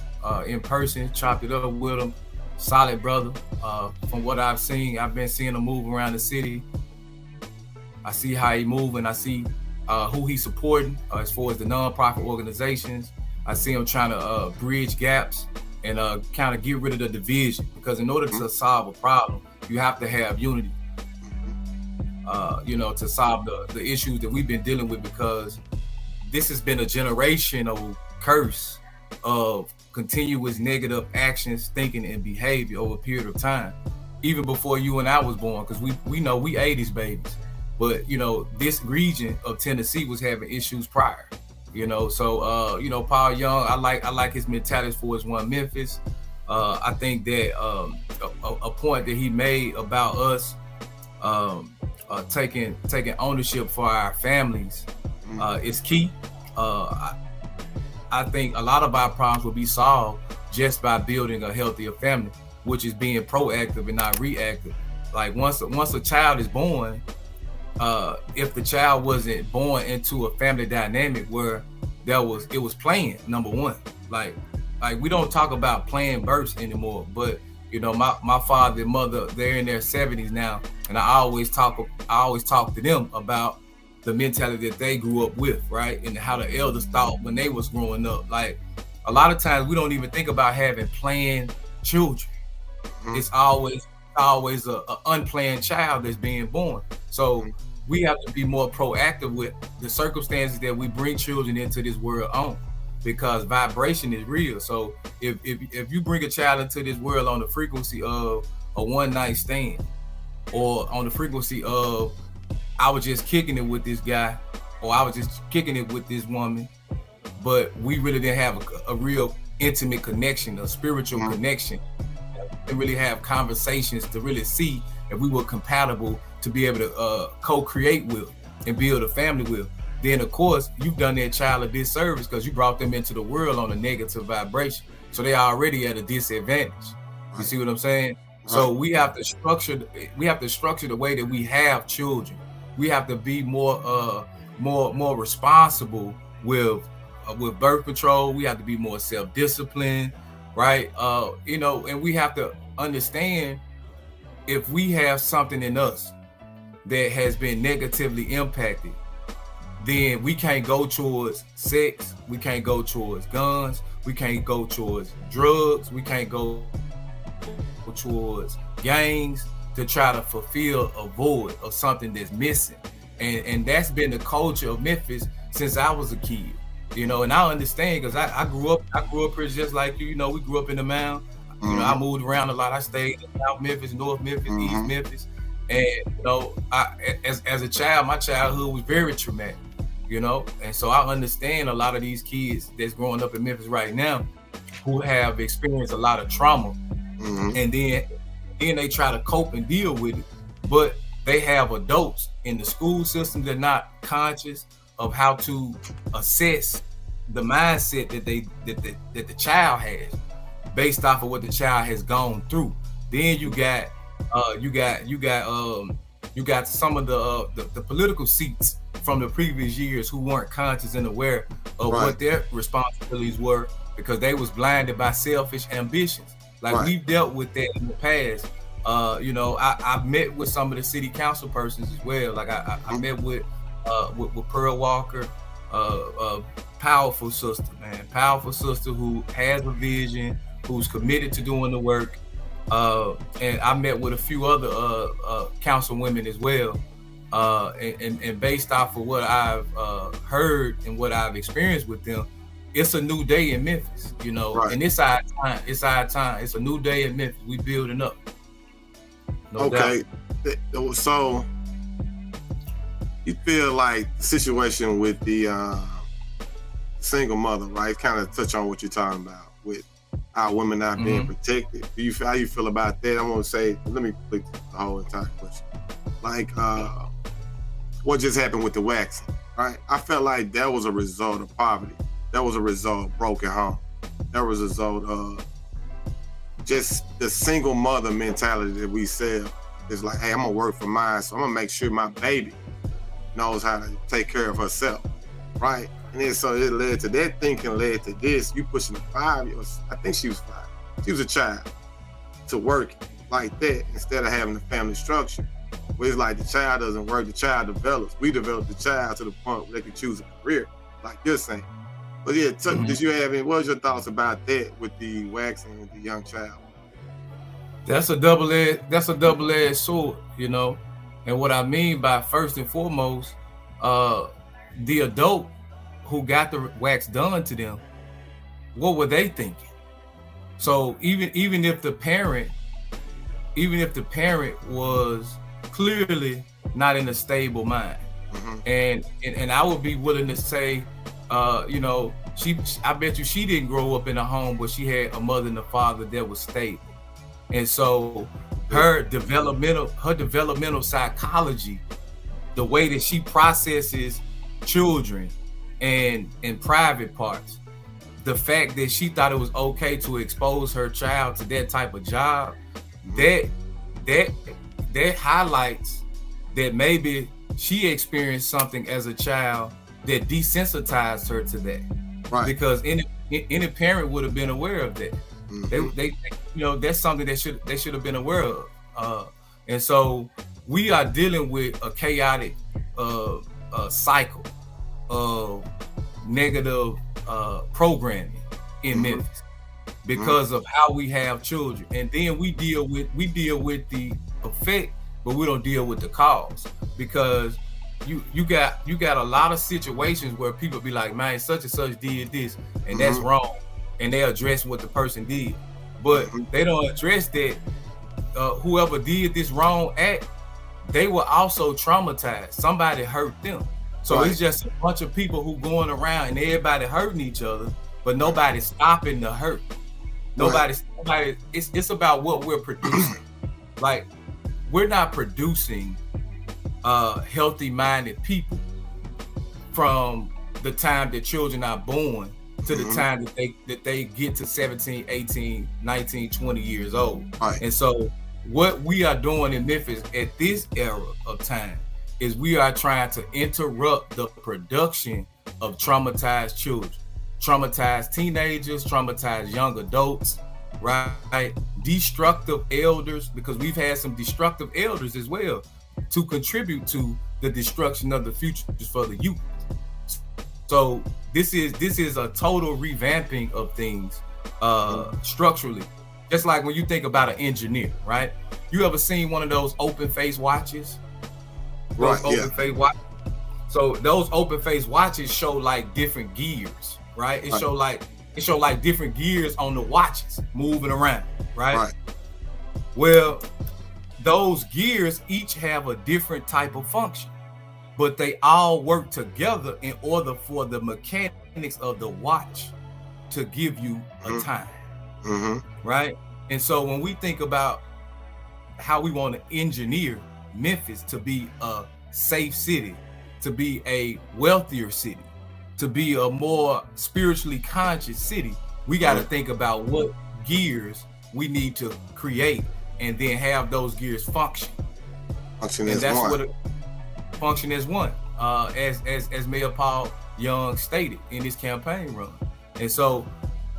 in person, chopped it up with him. Solid brother. From what I've seen, I've been seeing him move around the city. I see how he moving. I see who he's supporting as far as the nonprofit organizations. I see him trying to bridge gaps and kind of get rid of the division, because in order to solve a problem, you have to have unity. To solve the issues that we've been dealing with, because this has been a generational curse of continuous negative actions, thinking, and behavior over a period of time, even before you and I was born, because we know we 80s babies, but this region of Tennessee was having issues prior. Paul Young, I like his mentality for his one Memphis. I think that a point that he made about us taking ownership for our families is key. I think a lot of our problems will be solved just by building a healthier family, which is being proactive and not reactive. Like once a child is born, if the child wasn't born into a family dynamic where it was planned, number one. Like we don't talk about planned births anymore, but my father and mother, they're in their 70s now, and I always talk to them about the mentality that they grew up with, right? And how the elders thought when they was growing up. Like a lot of times we don't even think about having planned children. It's always a unplanned child that's being born. So we have to be more proactive with the circumstances that we bring children into this world on, because vibration is real. So if you bring a child into this world on the frequency of a one night stand, or on the frequency of I was just kicking it with this guy, or I was just kicking it with this woman, but we really didn't have a real intimate connection, a spiritual connection, and really have conversations to really see if we were compatible to be able to co-create with and build a family with, then of course you've done that child a disservice, because you brought them into the world on a negative vibration. So they are already at a disadvantage. You see what I'm saying? So we have to structure the way that we have children. We have to be more responsible with birth control. We have to be more self-disciplined, right? And we have to understand, if we have something in us that has been negatively impacted, then we can't go towards sex, we can't go towards guns, we can't go towards drugs, we can't go towards gangs to try to fulfill a void of something that's missing. And that's been the culture of Memphis since I was a kid, you know, and I understand because I grew up here just like you. You know, we grew up in the Mound. You know, I moved around a lot. I stayed in South Memphis, North Memphis, East Memphis, and you know, as a child, my childhood was very traumatic. You know, and so I understand a lot of these kids that's growing up in Memphis right now, who have experienced a lot of trauma, and then they try to cope and deal with it, but they have adults in the school system that are not conscious of how to assess the mindset that the child has based off of what the child has gone through. Then you got some of the political seats from the previous years who weren't conscious and aware of what their responsibilities were because they was blinded by selfish ambitions. Like we've dealt with that in the past. You know, I met with some of the city council persons as well. Like I met with Pearl Walker, powerful sister, man, powerful sister who has a vision, who's committed to doing the work. And I met with a few other council women as well. And based off of what I've heard and what I've experienced with them, it's a new day in Memphis, you know, and it's our time. It's our time. It's a new day in Memphis. We building up. No doubt. So you feel like the situation with the single mother, right? Kind of touch on what you're talking about with our women not being protected. How you feel about that? I'm gonna say, let me click the whole entire question. Like, what just happened with the waxing, right? I felt like that was a result of poverty. That was a result of broken home. That was a result of just the single mother mentality that we sell. It's like, hey, I'm gonna work for mine, so I'm gonna make sure my baby knows how to take care of herself, right? And then so it led to that thinking, led to this. You pushing a 5 years, I think she was 5. She was a child to work like that instead of having a family structure. Where it's like the child doesn't work, the child develops. We develop the child to the point where they can choose a career, like you're saying. But yeah, did you have any, what was your thoughts about that with the waxing with the young child? That's a double-edged sword, you know. And what I mean by first and foremost, the adult who got the wax done to them, what were they thinking? So even if the parent was clearly not in a stable mind, and I would be willing to say, you know, I bet you she didn't grow up in a home where she had a mother and a father that was stable. And so her developmental psychology, the way that she processes children and private parts, the fact that she thought it was okay to expose her child to that type of job, that highlights that maybe she experienced something as a child that desensitized her to that. Right. Because any parent would have been aware of that. They you know, that's something they should have been aware of. And so we are dealing with a chaotic cycle of negative programming in Memphis because of how we have children. And then we deal with the effect, but we don't deal with the cause, because you got a lot of situations where people be like, man, such and such did this and that's wrong, and they address what the person did, but they don't address that whoever did this wrong act, they were also traumatized. Somebody hurt them. So it's just a bunch of people who going around and everybody hurting each other, but nobody's stopping the hurt. Nobody. It's about what we're producing. Like, we're not producing healthy-minded people from the time that children are born to the time that they get to 17, 18, 19, 20 years old. And so what we are doing in Memphis at this era of time is we are trying to interrupt the production of traumatized children, traumatized teenagers, traumatized young adults, right? Destructive elders, because we've had some destructive elders as well to contribute to the destruction of the future for the youth. So this is a total revamping of things structurally. Just like when you think about an engineer, right? You ever seen one of those open face watches? Face watches. So those open face watches show like different gears, right? It show like different gears on the watches moving around, right? Well, those gears each have a different type of function, but they all work together in order for the mechanics of the watch to give you a time, right? And so when we think about how we want to engineer Memphis to be a safe city, to be a wealthier city, to be a more spiritually conscious city, we got to think about what gears we need to create and then have those gears function. Function as one. Function as one, as Mayor Paul Young stated in his campaign run. And so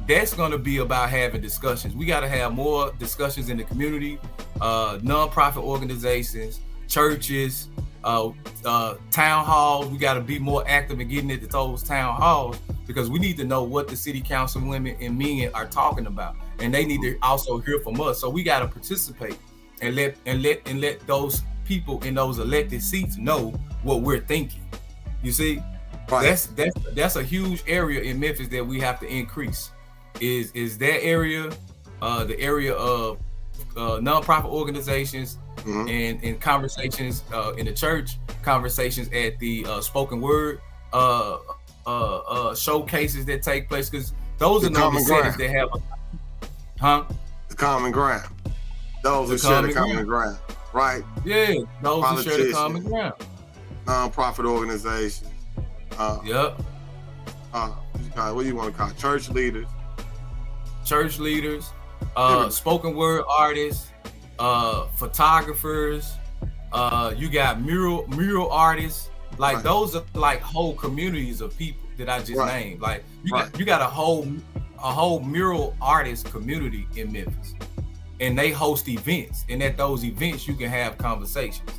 that's going to be about having discussions. We got to have more discussions in the community, nonprofit organizations, churches, town halls. We got to be more active in getting into those town halls, because we need to know what the city council women and men are talking about, and they need to also hear from us. So we got to participate and let those people in those elected seats know what we're thinking. You see, that's a huge area in Memphis that we have to increase. Is that area, the area of nonprofit organizations and conversations in the church, conversations at the spoken word showcases that take place, because those are the cities that have the common ground. Those who share the common ground, right? Yeah, those who share the common ground. Nonprofit organizations. What do you want to call it? Church leaders, spoken word artists, photographers. You got mural artists. Like those are like whole communities of people that I just named. Like you got a whole mural artist community in Memphis, and they host events. And at those events, you can have conversations.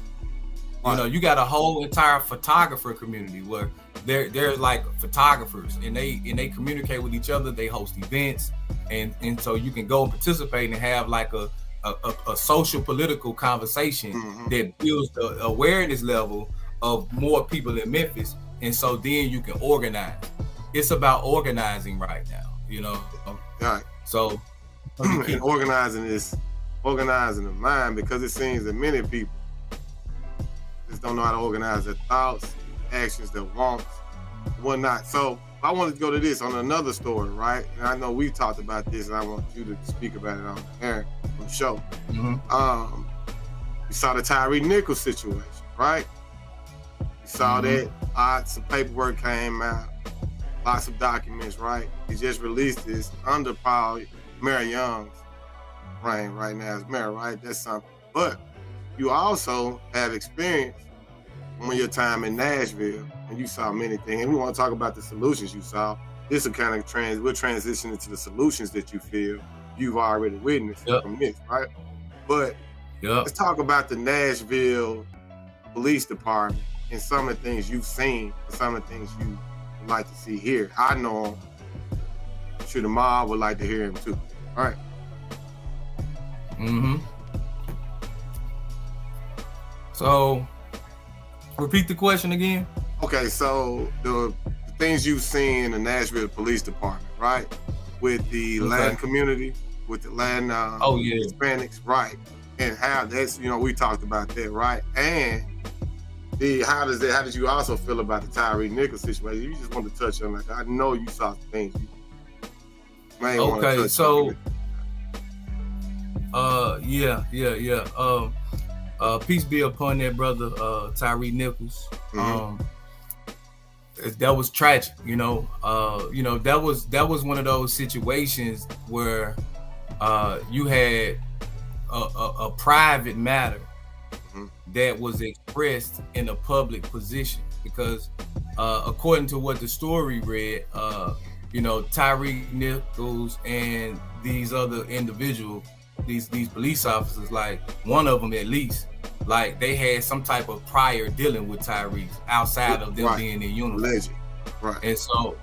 You know, you got a whole entire photographer community where there's like photographers, and they communicate with each other. They host events, and so you can go and participate and have like a social political conversation that builds the awareness level of more people in Memphis, and so then you can organize. It's about organizing right now, you know. Right. So and organizing the mind, because it seems that many people just don't know how to organize their thoughts, actions, their wants, whatnot. So I wanted to go to this on another story, right? And I know we talked about this, and I want you to speak about it on air on the show. You saw the Tyre Nichols situation, right? You saw that some paperwork came out, lots of documents, right? He just released this under Paul Mayor Young's reign right now as mayor, right? That's something. But you also have experience from your time in Nashville, and you saw many things. And we want to talk about the solutions you saw. This will kind of we'll transition into the solutions that you feel you've already witnessed from this, right? But let's talk about the Nashville Police Department and some of the things you've seen and some of the things you would like to see here. I know them. I'm sure the mob would like to hear him too. All right. So, repeat the question again. Okay, so the things you've seen in the Nashville Police Department, right? With the Latin community, with the Latin Hispanics, right? And how that's, we talked about that, right? And how did you also feel about the Tyre Nichols situation? You just want to touch on that. I know you saw some things you may want to touch on. Peace be upon that brother, Tyre Nichols. That was tragic, that was one of those situations where you had a private matter that was expressed in a public position, because according to what the story read, Tyre Nichols and these other individuals, these police officers, like one of them at least, like they had some type of prior dealing with Tyrese outside of them being in uniform. Legend. Right. And so,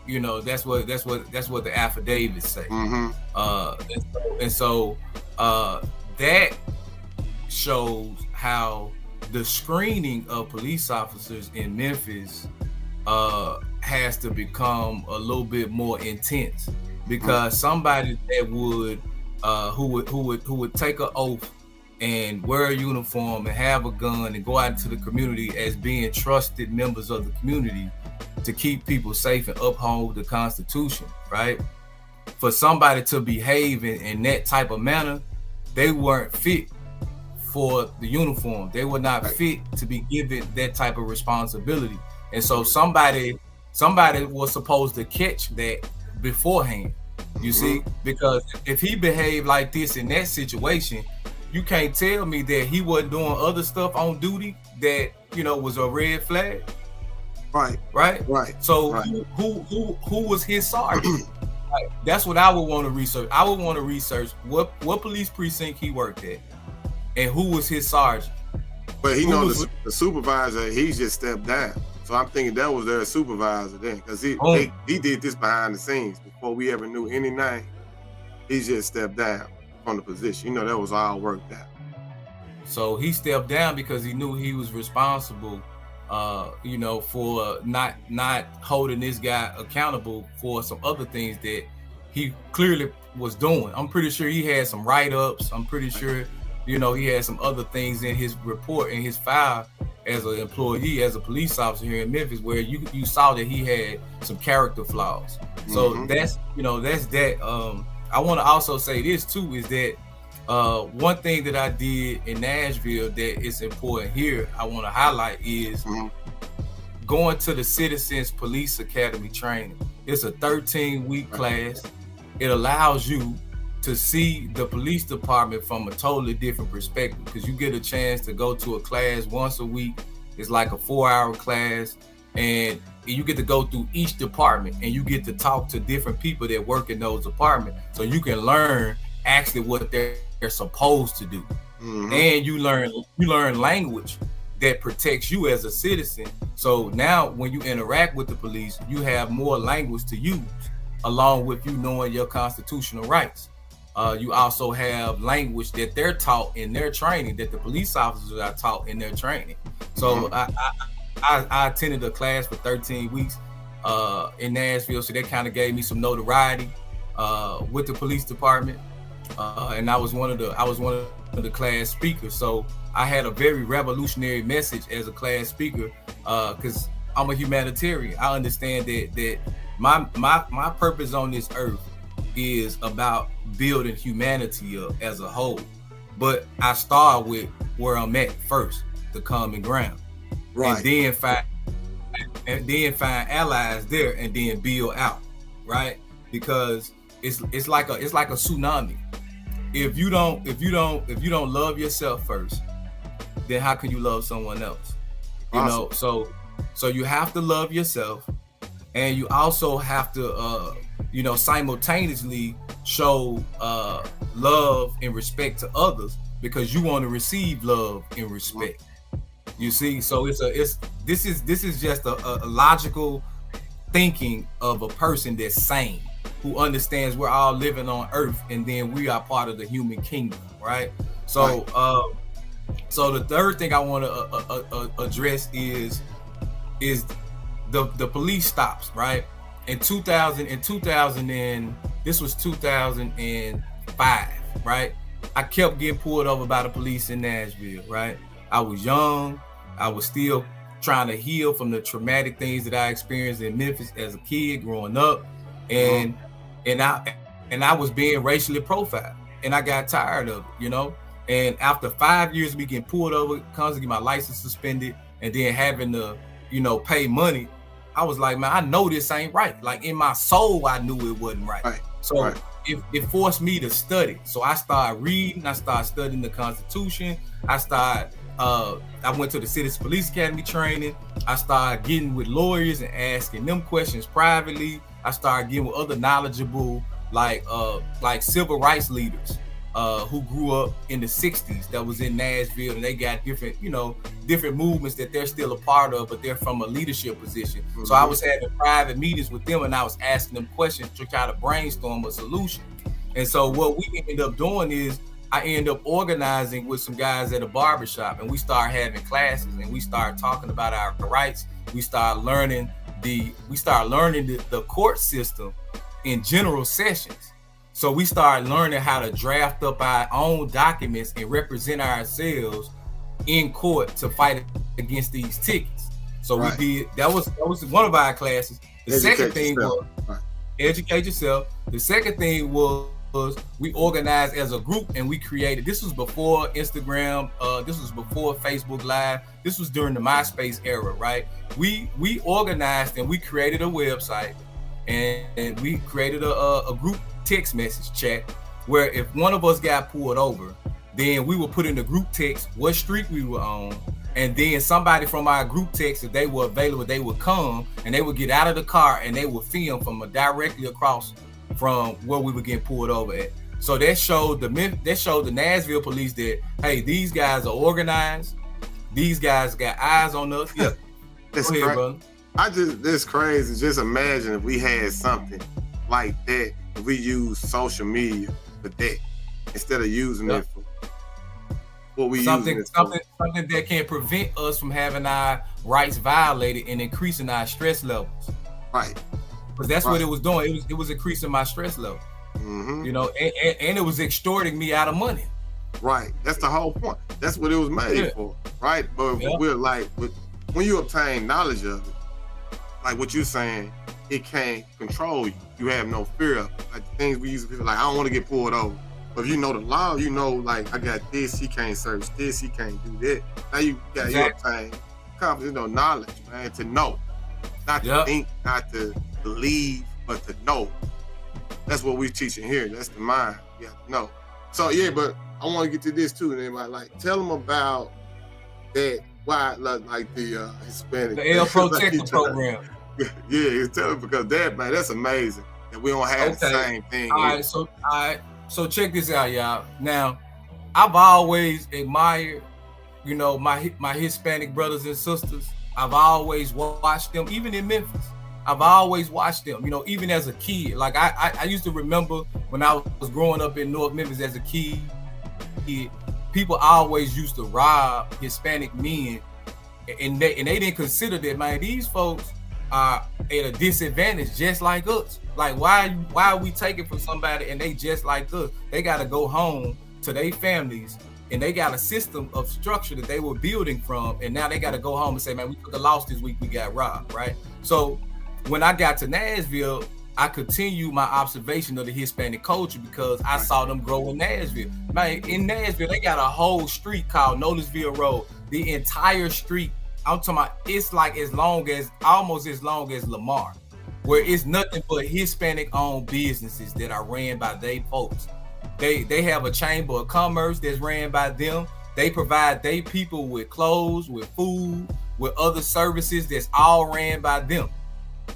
that's what the affidavits say. And so that shows how the screening of police officers in Memphis has to become a little bit more intense, because somebody that would who would take an oath and wear a uniform and have a gun and go out into the community as being trusted members of the community to keep people safe and uphold the Constitution, right? For somebody to behave in that type of manner, they weren't fit for the uniform. They were not fit to be given that type of responsibility. And so somebody was supposed to catch that beforehand, you see? Because if he behaved like this in that situation, you can't tell me that he wasn't doing other stuff on duty that, you know, was a red flag. Right. So who was his sergeant? Like, that's what I would want to research. I would want to research what police precinct he worked at and who was his sergeant. But he knows the supervisor, he just stepped down. So I'm thinking that was their supervisor then, because he did this behind the scenes before we ever knew any name. He just stepped down from the position. You know, that was all worked out. So he stepped down because he knew he was responsible, you know, for not holding this guy accountable for some other things that he clearly was doing. I'm pretty sure he had some write-ups. I'm pretty sure, you know, he had some other things in his report, in his file as an employee, as a police officer here in Memphis, where you saw that he had some character flaws. So that's, you know, that's that. I want to also say this too, is that one thing that I did in Nashville that is important here, I want to highlight is going to the Citizens Police Academy training. It's a 13-week class. It allows you to see the police department from a totally different perspective, because you get a chance to go to a class once a week. It's like a 4-hour class, and you get to go through each department, and you get to talk to different people that work in those departments, so you can learn actually what they're supposed to do. And you learn language that protects you as a citizen. So now when you interact with the police, you have more language to use, along with you knowing your constitutional rights. You also have language that they're taught in their training, that the police officers are taught in their training. So I attended a class for 13 weeks in Nashville, so that kind of gave me some notoriety with the police department, and I was one of the class speakers. So I had a very revolutionary message as a class speaker, because I'm a humanitarian. I understand that my purpose on this earth is about building humanity up as a whole, but I start with where I'm at first, the common ground, and then find allies there, and then build out, right? Because it's like a tsunami. If you don't love yourself first, then how can you love someone else? You know, so you have to love yourself, and you also have to you know, simultaneously show love and respect to others, because you want to receive love and respect. You see, so this is just a logical thinking of a person that's sane, who understands we're all living on earth, and then we are part of the human kingdom, right? So so the third thing I want to address is the police stops, right? This was 2005, right? I kept getting pulled over by the police in Nashville, right? I was young. I was still trying to heal from the traumatic things that I experienced in Memphis as a kid growing up. And I was being racially profiled, and I got tired of it, you know? And after 5 years of me getting pulled over, constantly get my license suspended, and then having to, you know, pay money, I was like, man, I know this ain't right. Like, in my soul, I knew it wasn't right. So it forced me to study. So I started reading. I started studying the Constitution. I went to the Citizens Police Academy training. I started getting with lawyers and asking them questions privately. I started getting with other knowledgeable, like civil rights leaders who grew up in the 60s that was in Nashville, and they got different movements that they're still a part of, but they're from a leadership position. So I was having private meetings with them, and I was asking them questions to try to brainstorm a solution. And so what we ended up doing is I end up organizing with some guys at a barbershop, and we start having classes, and we start talking about our rights. We start learning the court system in general sessions. So we start learning how to draft up our own documents and represent ourselves in court to fight against these tickets. So we did that was one of our classes. The second thing was educate yourself. The second thing was we organized as a group, and we created, this was before Instagram, this was before Facebook Live, this was during the MySpace era, right? We organized and we created a website, and we created a group text message chat where if one of us got pulled over, then we would put in the group text what street we were on, and then somebody from our group text, if they were available, they would come and they would get out of the car and they would film from directly across from where we were getting pulled over at. So that showed the Nashville police that, hey, these guys are organized. These guys got eyes on us. Yeah, It's go ahead, brother. This crazy. Just imagine if we had something like that. If we use social media for that instead of using it for what we something use it for. something that can prevent us from having our rights violated and increasing our stress levels. Right. Because that's what it was doing. It was increasing my stress level. You know, and it was extorting me out of money. Right. That's the whole point. That's what it was made for. Right. But we're like, when you obtain knowledge of it, like what you're saying, it can't control you. You have no fear of it. Like the things we used to be like, I don't want to get pulled over. But if you know the law, you know, like, I got this, he can't search this, he can't do that. Now you obtain confidence, knowledge, man, to know. Not to think, not to believe, but to know. That's what we're teaching here. That's the mind. You have to know. So yeah, but I want to get to this too. And everybody, like, tell them about that. Why, like the Hispanic, the L Protector program. Yeah, tell them, because that, man, that's amazing that we don't have the same thing. All right, so check this out, y'all. Now, I've always admired, my Hispanic brothers and sisters. I've always watched them, even in Memphis. I've always watched them, even as a kid. Like I used to remember when I was growing up in North Memphis as a kid, people always used to rob Hispanic men, and they didn't consider that, man, these folks are at a disadvantage just like us. Like, why are we taking from somebody and they just like us? They got to go home to their families, and they got a system of structure that they were building from, and now they got to go home and say, man, we took a loss this week, we got robbed, right? So when I got to Nashville, I continued my observation of the Hispanic culture because I saw them grow in Nashville. Man, in Nashville, they got a whole street called Noticeville Road. The entire street, I'm talking about, it's like almost as long as Lamar, where it's nothing but Hispanic-owned businesses that are ran by they folks. They have a chamber of commerce that's ran by them. They provide they people with clothes, with food, with other services that's all ran by them,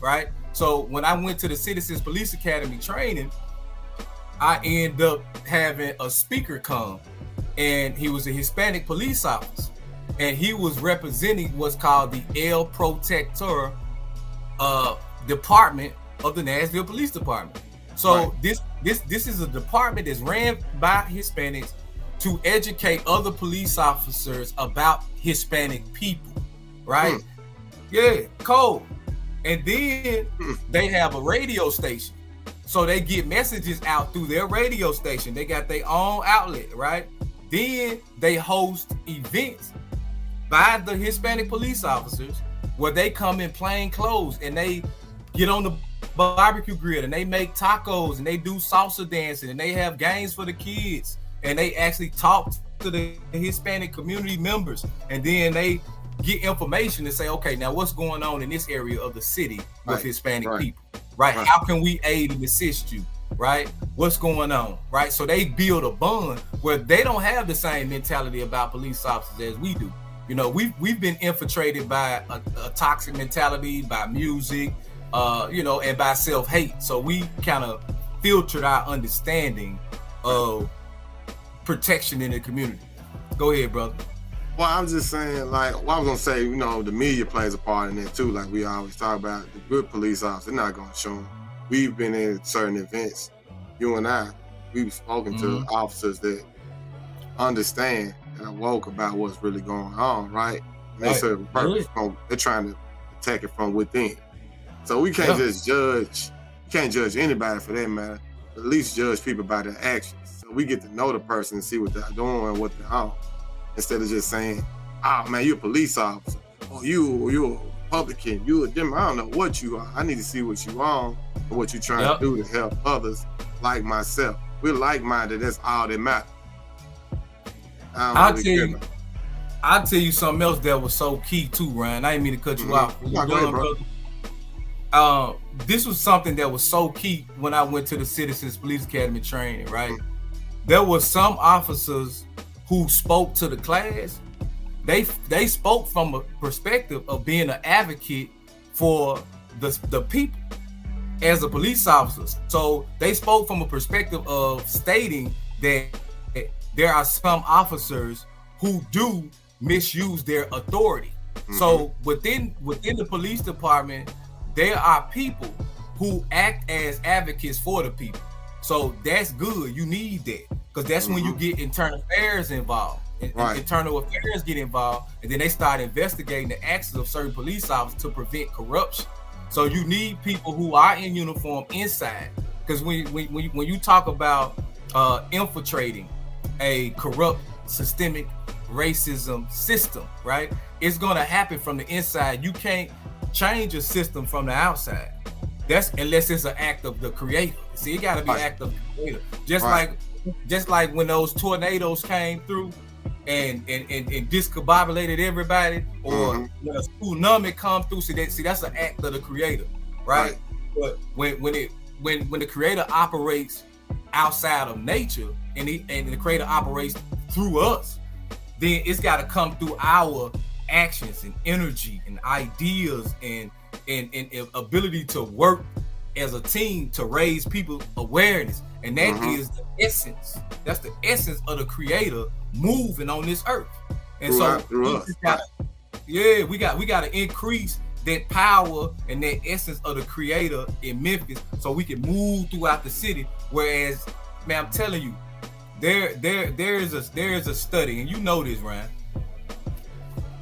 right? So when I went to the Citizens Police Academy training, I ended up having a speaker come, and he was a Hispanic police officer, and he was representing what's called the El Protector department of the Nashville Police Department. So this is a department that's ran by Hispanics to educate other police officers about Hispanic people, right? Yeah, cool. And then they have a radio station. So they get messages out through their radio station. They got their own outlet, right? Then they host events by the Hispanic police officers where they come in plain clothes and they get on the barbecue grill and they make tacos and they do salsa dancing and they have games for the kids and they actually talk to the Hispanic community members, and then they get information and say, okay, now what's going on in this area of the city with Hispanic people, right? How can we aid and assist you, right? What's going on, right? So they build a bond where they don't have the same mentality about police officers as we do. We've been infiltrated by a toxic mentality, by music, and by self-hate. So we kind of filtered our understanding of protection in the community. Go ahead, brother. Well, I'm just saying, like, I was gonna say, the media plays a part in that too. Like we always talk about, the good police officers, they're not gonna show them. We've been in certain events, you and I, we've spoken to officers that understand and awoke about what's really going on, right? And they serve a purpose. They're trying to attack it from within. So we can't just judge. You can't judge anybody for that matter. But at least judge people by their actions. So we get to know the person and see what they're doing and what they're on, instead of just saying, "Oh man, you're a police officer. Oh, you're a Republican. You a Democrat. I don't know what you are. I need to see what you on and what you're trying to do to help others like myself. We're like-minded. That's all that matters." I'll tell you something else that was so key too, Ryan. I didn't mean to cut you off. This was something that was so key when I went to the Citizens Police Academy training, right? There were some officers who spoke to the class. They spoke from a perspective of being an advocate for the people as a police officer. So they spoke from a perspective of stating that there are some officers who do misuse their authority. So within the police department, there are people who act as advocates for the people. So that's good. You need that, because that's when you get internal affairs involved. Internal affairs get involved, and then they start investigating the actions of certain police officers to prevent corruption. So you need people who are in uniform inside, because when you talk about infiltrating a corrupt systemic racism system, right? It's going to happen from the inside. You can't change a system from the outside. That's unless it's an act of the creator. See, it got to be an act of the creator. Just like when those tornadoes came through and discombobulated everybody, or when a tsunami come through. See, that's an act of the creator, right? But when the creator operates outside of nature, and the creator operates through us, then it's got to come through our actions and energy and ideas and ability to work as a team to raise people awareness. And that is the essence. That's the essence of the creator moving on this earth. And we got to increase that power and that essence of the creator in Memphis, so we can move throughout the city. Whereas, man, I'm telling you, there is a study, and you know this, Ryan.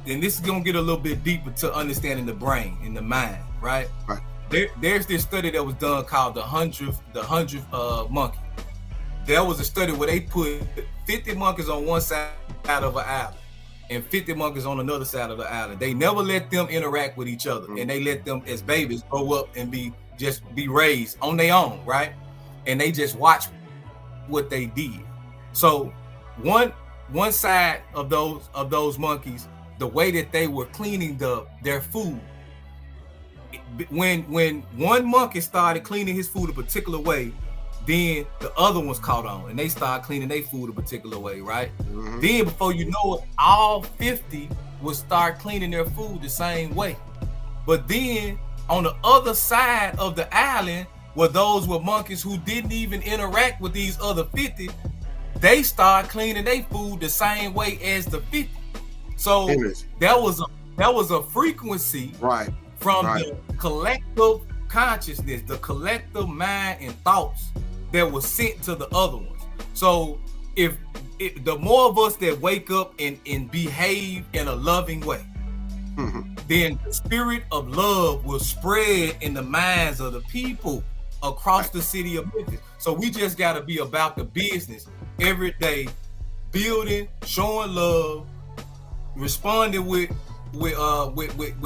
And this is gonna get a little bit deeper to understanding the brain and the mind, right? There's this study that was done called the 100th monkey. There was a study where they put 50 monkeys on one side of an island and 50 monkeys on another side of the island. They never let them interact with each other, and they let them as babies grow up and be raised on their own, right? And they just watch what they did. So one side of those monkeys, the way that they were cleaning their food, when one monkey started cleaning his food a particular way, then the other ones caught on and they started cleaning their food a particular way, right? Then before you know it, all 50 would start cleaning their food the same way. But then on the other side of the island were those monkeys who didn't even interact with these other 50. They start cleaning their food the same way as the 50. So that was a frequency from the collective consciousness, the collective mind and thoughts that was sent to the other ones. So if the more of us that wake up and behave in a loving way, then the spirit of love will spread in the minds of the people across the city of Memphis. So we just got to be about the business every day, building, showing love, responding with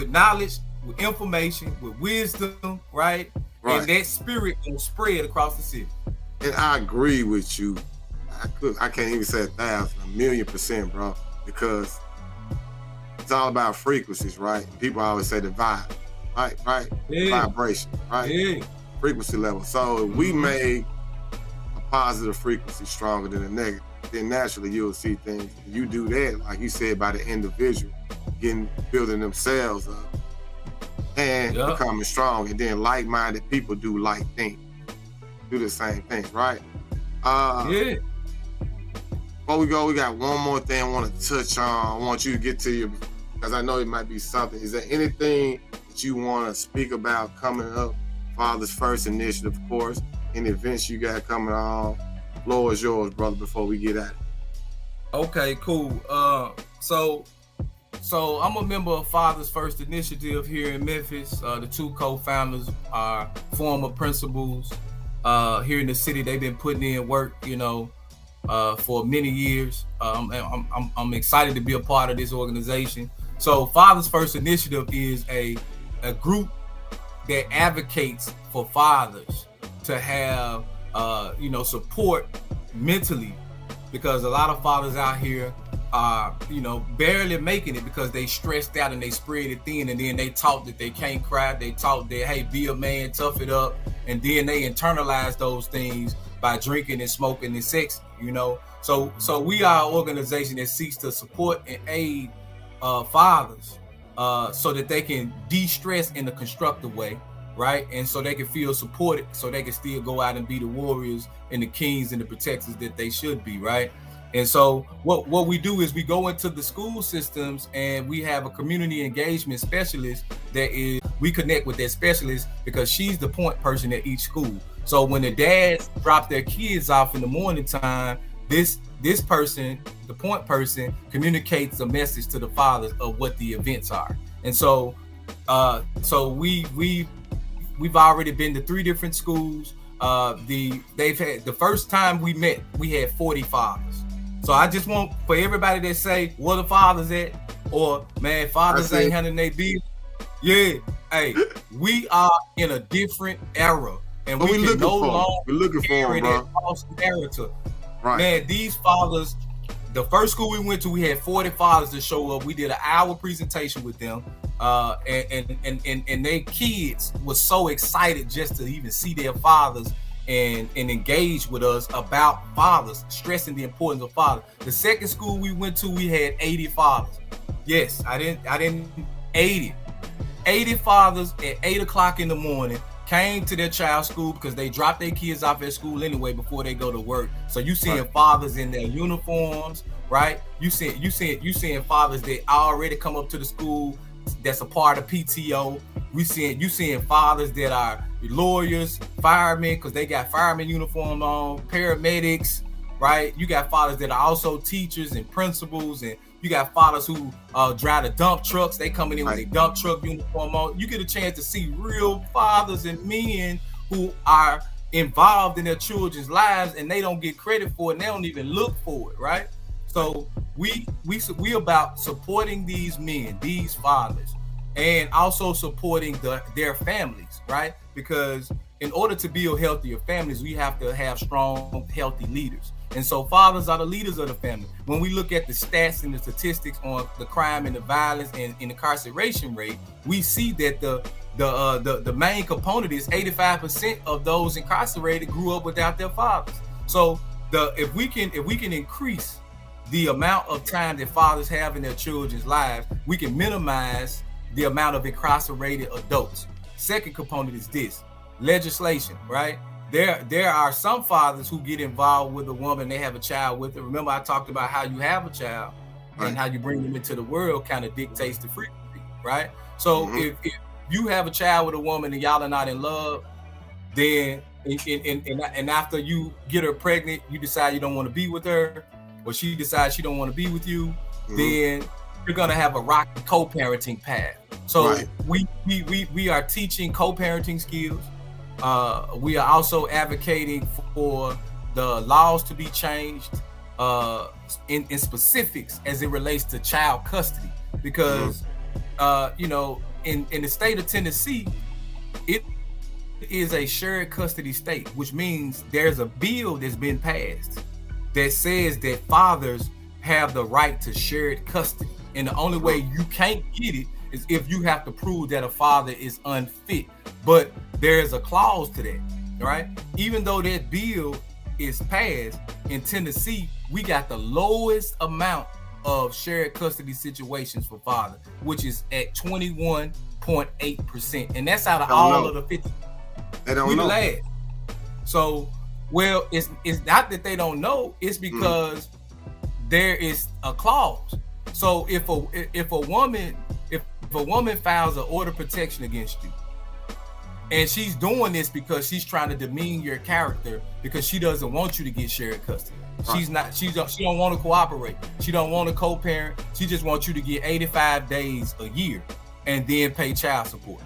knowledge, with information, with wisdom, right? And that spirit will spread across the city. And I agree with you. I can't even say 1,000, 1,000,000%, bro, because it's all about frequencies, right? People always say the vibe, right? Vibration, right? Frequency level. So if we make a positive frequency stronger than a negative, then naturally you'll see things. You do that, like you said, by the individual building themselves up and becoming strong, and then like-minded people do like things, do the same things, right? Before we go, we got one more thing I want to touch on. I want you to get to your, because I know it might be something. Is there anything that you want to speak about coming up? Father's First initiative, of course. Any events you got coming on? Floor is yours, brother, before we get at it. Okay, cool. So I'm a member of Fathers First Initiative here in Memphis. The two co-founders are former principals here in the city. They've been putting in work, for many years. I'm excited to be a part of this organization. So Fathers First Initiative is a group that advocates for fathers to have support mentally, because a lot of fathers out here are barely making it because they stressed out and they spread it thin, and then they taught that they can't cry. They taught that, hey, be a man, tough it up, and then they internalize those things by drinking and smoking and sex. So we are an organization that seeks to support and aid fathers so that they can de-stress in a constructive way, right? And so they can feel supported, so they can still go out and be the warriors and the kings and the protectors that they should be, right? And so what we do is we go into the school systems and we have a community engagement specialist we connect with that specialist because she's the point person at each school. So when the dads drop their kids off in the morning time, this person, the point person, communicates a message to the fathers of what the events are. And so we've already been to 3 different schools. The first time we met, we had 40 fathers. So I just want for everybody that say, where the fathers at? Or, man, fathers ain't handling their business. Yeah, hey, we are in a different era. And we can no longer carry that false narrative. Right. Man, these fathers, the first school we went to, we had 40 fathers to show up. We did an hour presentation with them. And their kids were so excited just to even see their fathers and engage with us about fathers, stressing the importance of fathers. The second school we went to, we had 80 fathers. Yes, I didn't 80 fathers at 8 o'clock in the morning came to their child's school because they dropped their kids off at school anyway before they go to work. So you seeing fathers in their uniforms, right? You seeing fathers that already come up to the school that's a part of PTO. You seeing fathers that are lawyers, firemen, because they got fireman uniform on, paramedics, right? You got fathers that are also teachers and principals, and you got fathers who drive the dump trucks. They coming in with a dump truck uniform on. You get a chance to see real fathers and men who are involved in their children's lives, and they don't get credit for it, and they don't even look for it, right? So we about supporting these men, these fathers, and also supporting their families, right? Because in order to build healthier families, we have to have strong, healthy leaders. And so fathers are the leaders of the family. When we look at the stats and the statistics on the crime and the violence and incarceration rate, we see that the main component is 85% of those incarcerated grew up without their fathers. So if we can increase the amount of time that fathers have in their children's lives, we can minimize the amount of incarcerated adults. Second component is this: legislation, right? There are some fathers who get involved with a woman, they have a child with her. Remember, I talked about how you have a child and how you bring them into the world kind of dictates the frequency, right? So if you have a child with a woman and y'all are not in love, then and after you get her pregnant, you decide you don't want to be with her, or she decides she don't want to be with you, then you're gonna have a rocky co-parenting path. So we are teaching co-parenting skills. We are also advocating for the laws to be changed in specifics as it relates to child custody, because in the state of Tennessee, it is a shared custody state, which means there's a bill that's been passed that says that fathers have the right to shared custody, and the only way you can't get it is if you have to prove that a father is unfit. But there's a clause to that, right? Even though that bill is passed, in Tennessee, we got the lowest amount of shared custody situations for fathers, which is at 21.8%. And that's out of all of the 50. They don't know. Last. So, well, it's not that they don't know, it's because there is a clause. So if a woman files an order of protection against you, And she's doing this because she's trying to demean your character because she doesn't want you to get shared custody. Right. She don't want to cooperate. She don't want to co-parent. She just wants you to get 85 days a year and then pay child support.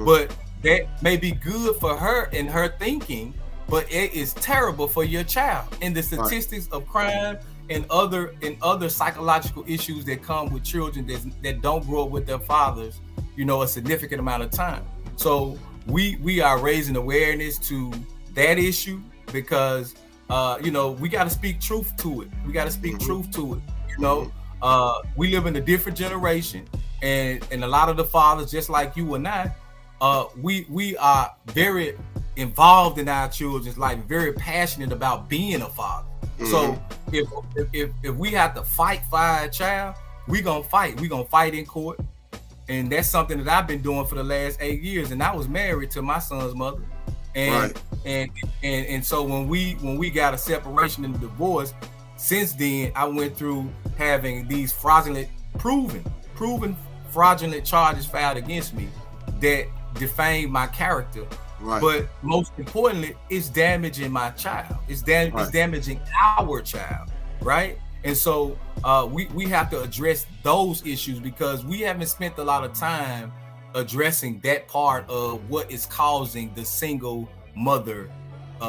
But that may be good for her in her thinking, but it is terrible for your child. And the statistics of crime and other psychological issues that come with children that don't grow up with their fathers, a significant amount of time. So we are raising awareness to that issue because we got to speak truth to it. We got to speak truth to it. We live in a different generation, and a lot of the fathers, just like you and I, we are very involved in our children's life, very passionate about being a father. So if we have to fight for our child, we gonna fight. We gonna fight in court, and that's something that I've been doing for the last 8 years. And I was married to my son's mother, and so when we got a separation and a divorce, since then I went through having these proven fraudulent charges filed against me that defamed my character. But most importantly, it's damaging my child. It's damaging our child, right? And so we have to address those issues because we haven't spent a lot of time addressing that part of what is causing the single mother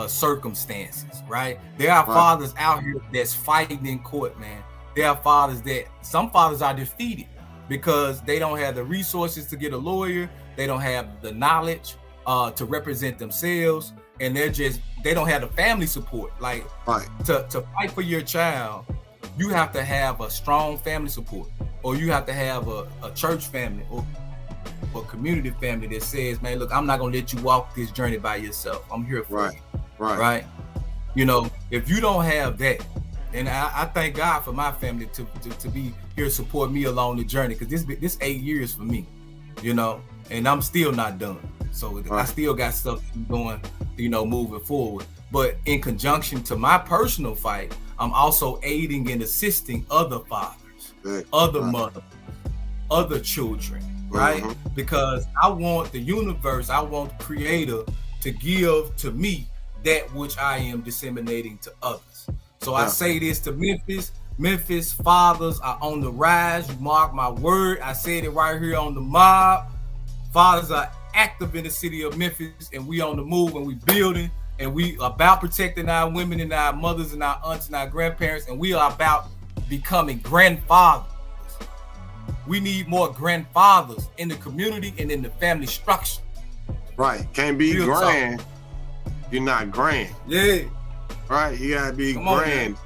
circumstances, right? There are fathers out here that's fighting in court, man. There are fathers some fathers are defeated because they don't have the resources to get a lawyer. They don't have the knowledge to represent themselves, and they don't have the family support. Like to fight for your child, you have to have a strong family support, or you have to have a church family or community family that says, man, look, I'm not gonna let you walk this journey by yourself. I'm here for you. Right. If you don't have that, and I thank God for my family to be here to support me along the journey, because this 8 years for me, and I'm still not done. So I still got stuff going, moving forward. But in conjunction to my personal fight, I'm also aiding and assisting other fathers, other mothers, other children, right? Because I want the universe, I want the Creator to give to me that which I am disseminating to others. So I say this to Memphis. Memphis fathers are on the rise. You mark my word. I said it right here on the mob. Fathers are active in the city of Memphis, and we on the move, and we building, and we about protecting our women and our mothers and our aunts and our grandparents, and we are about becoming grandfathers. We need more grandfathers in the community and in the family structure. Right. Can't be grand. You're not grand. Yeah. Right. You gotta be grand,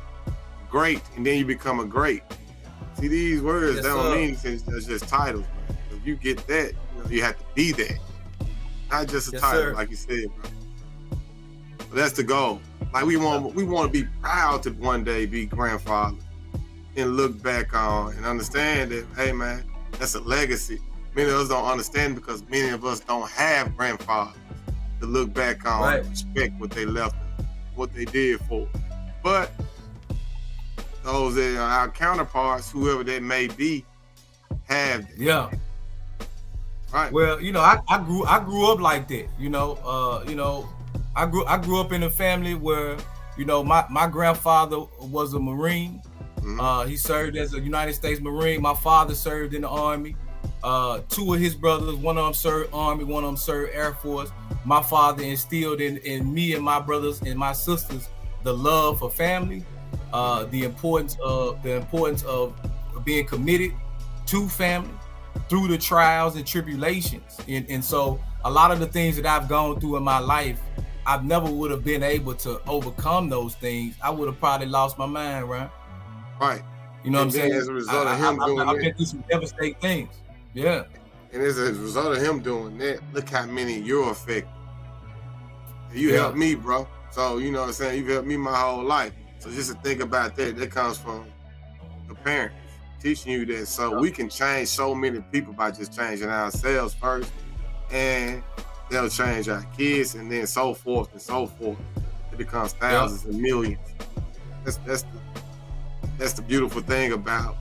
great, and then you become a great. See, these words they don't mean anything. That's just titles. Man. If you get that, you have to be that. Not just a title, like you said, bro. But that's the goal. Like we want to be proud to one day be grandfather and look back on and understand that, hey man, that's a legacy. Many of us don't understand because many of us don't have grandfathers to look back on and respect what they left, what they did for. But those that are our counterparts, whoever they may be, have that. Yeah. Right. Well, I grew up like that. I grew up in a family where, my grandfather was a Marine. He served as a United States Marine. My father served in the Army. Two of his brothers, one of them served Army, one of them served Air Force. My father instilled in me and my brothers and my sisters the love for family, the importance of being committed to family through the trials and tribulations. And so a lot of the things that I've gone through in my life, I never would have been able to overcome those things. I would have probably lost my mind, right? Right. You know what I'm saying? As a result of him doing that, I've been through some devastating things. Yeah. And as a result of him doing that, look how many you're affected. You helped me, bro. So, you know what I'm saying? You've helped me my whole life. So just to think about that comes from the parents teaching you that. So we can change so many people by just changing ourselves first. And they'll change our kids and then so forth and so forth. It becomes thousands and millions. That's the beautiful thing about,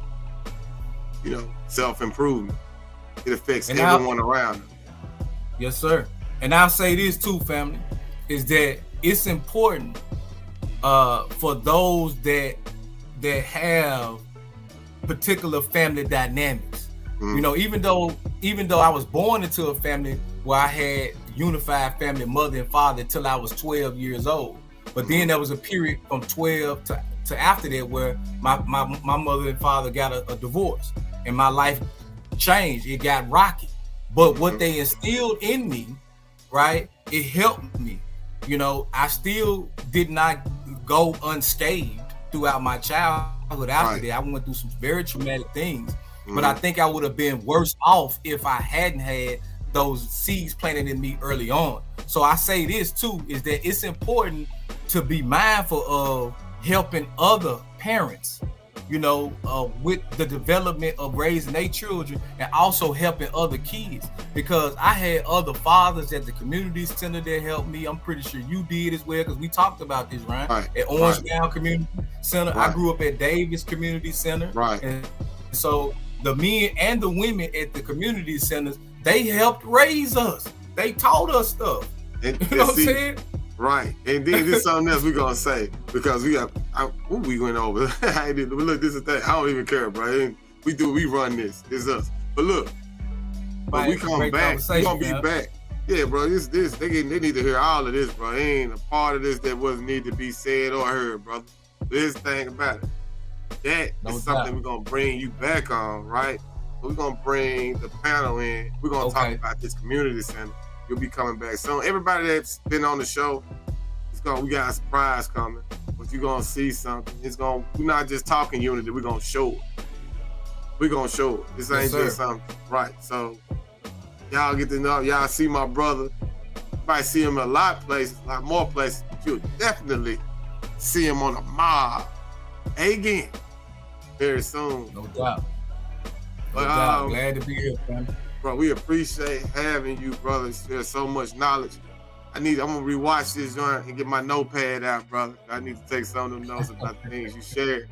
self-improvement. It affects everyone around them. Yes, sir. And I'll say this too, family, is that it's important for those that have particular family dynamics. You know, even though I was born into a family where I had unified family, mother and father, until I was 12 years old. But then there was a period from 12 to after that where my mother and father got a divorce, and my life changed. It got rocky. But what they instilled in me, right, it helped me. You know, I still did not go unscathed throughout my childhood. After that, I went through some very traumatic things. But I think I would have been worse off if I hadn't had those seeds planted in me early on. So I say this too, is that it's important to be mindful of helping other parents, you know, with the development of raising their children, and also helping other kids. Because I had other fathers at the community center that helped me. I'm pretty sure you did as well, because we talked about this, Ryan. At Orange Down Community Center. I grew up at Davis Community Center. And so the men and the women at the community centers, they helped raise us. They taught us stuff. And, you know what I'm saying? Right. And then there's something else we're going to say, because we got, we went over. Look, this is that. I don't even care, bro. We run this. It's us. But look, when we come back, we're going to be back. Yeah, bro, they need to hear all of this, bro. Ain't a part of this that wasn't need to be said or heard, brother. This thing about it. That is something we're going to bring you back on, right? We're going to bring the panel in. We're going to talk about this community center. You'll be coming back soon. Everybody that's been on the show, we got a surprise coming. But you're going to see something. We're not just talking unity, we're going to show it. We're going to show it. This ain't just something. Right. So y'all get to know, y'all see my brother. You might see him in a lot more places, but you'll definitely see him on a mob again very soon. No doubt. Glad to be here, man. Bro, we appreciate having you, brother. There's so much knowledge. I'm gonna rewatch this joint and get my notepad out, brother. I need to take some of them notes about the things you shared.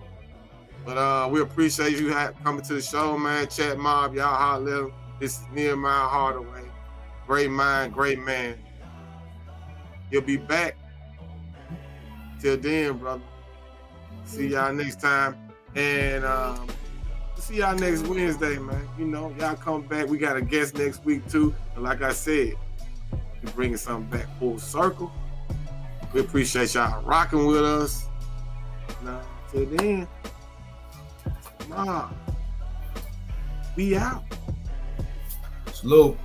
But we appreciate you coming to the show, man. Chat Mob, y'all holler at him. This is Nehemiah Hardaway. Great mind, great man. You'll be back. Till then, brother. See y'all next time. And see y'all next Wednesday, man. You know, y'all come back. We got a guest next week, too. And like I said, we're bringing something back full circle. We appreciate y'all rocking with us. Now, till then, we out. Salute.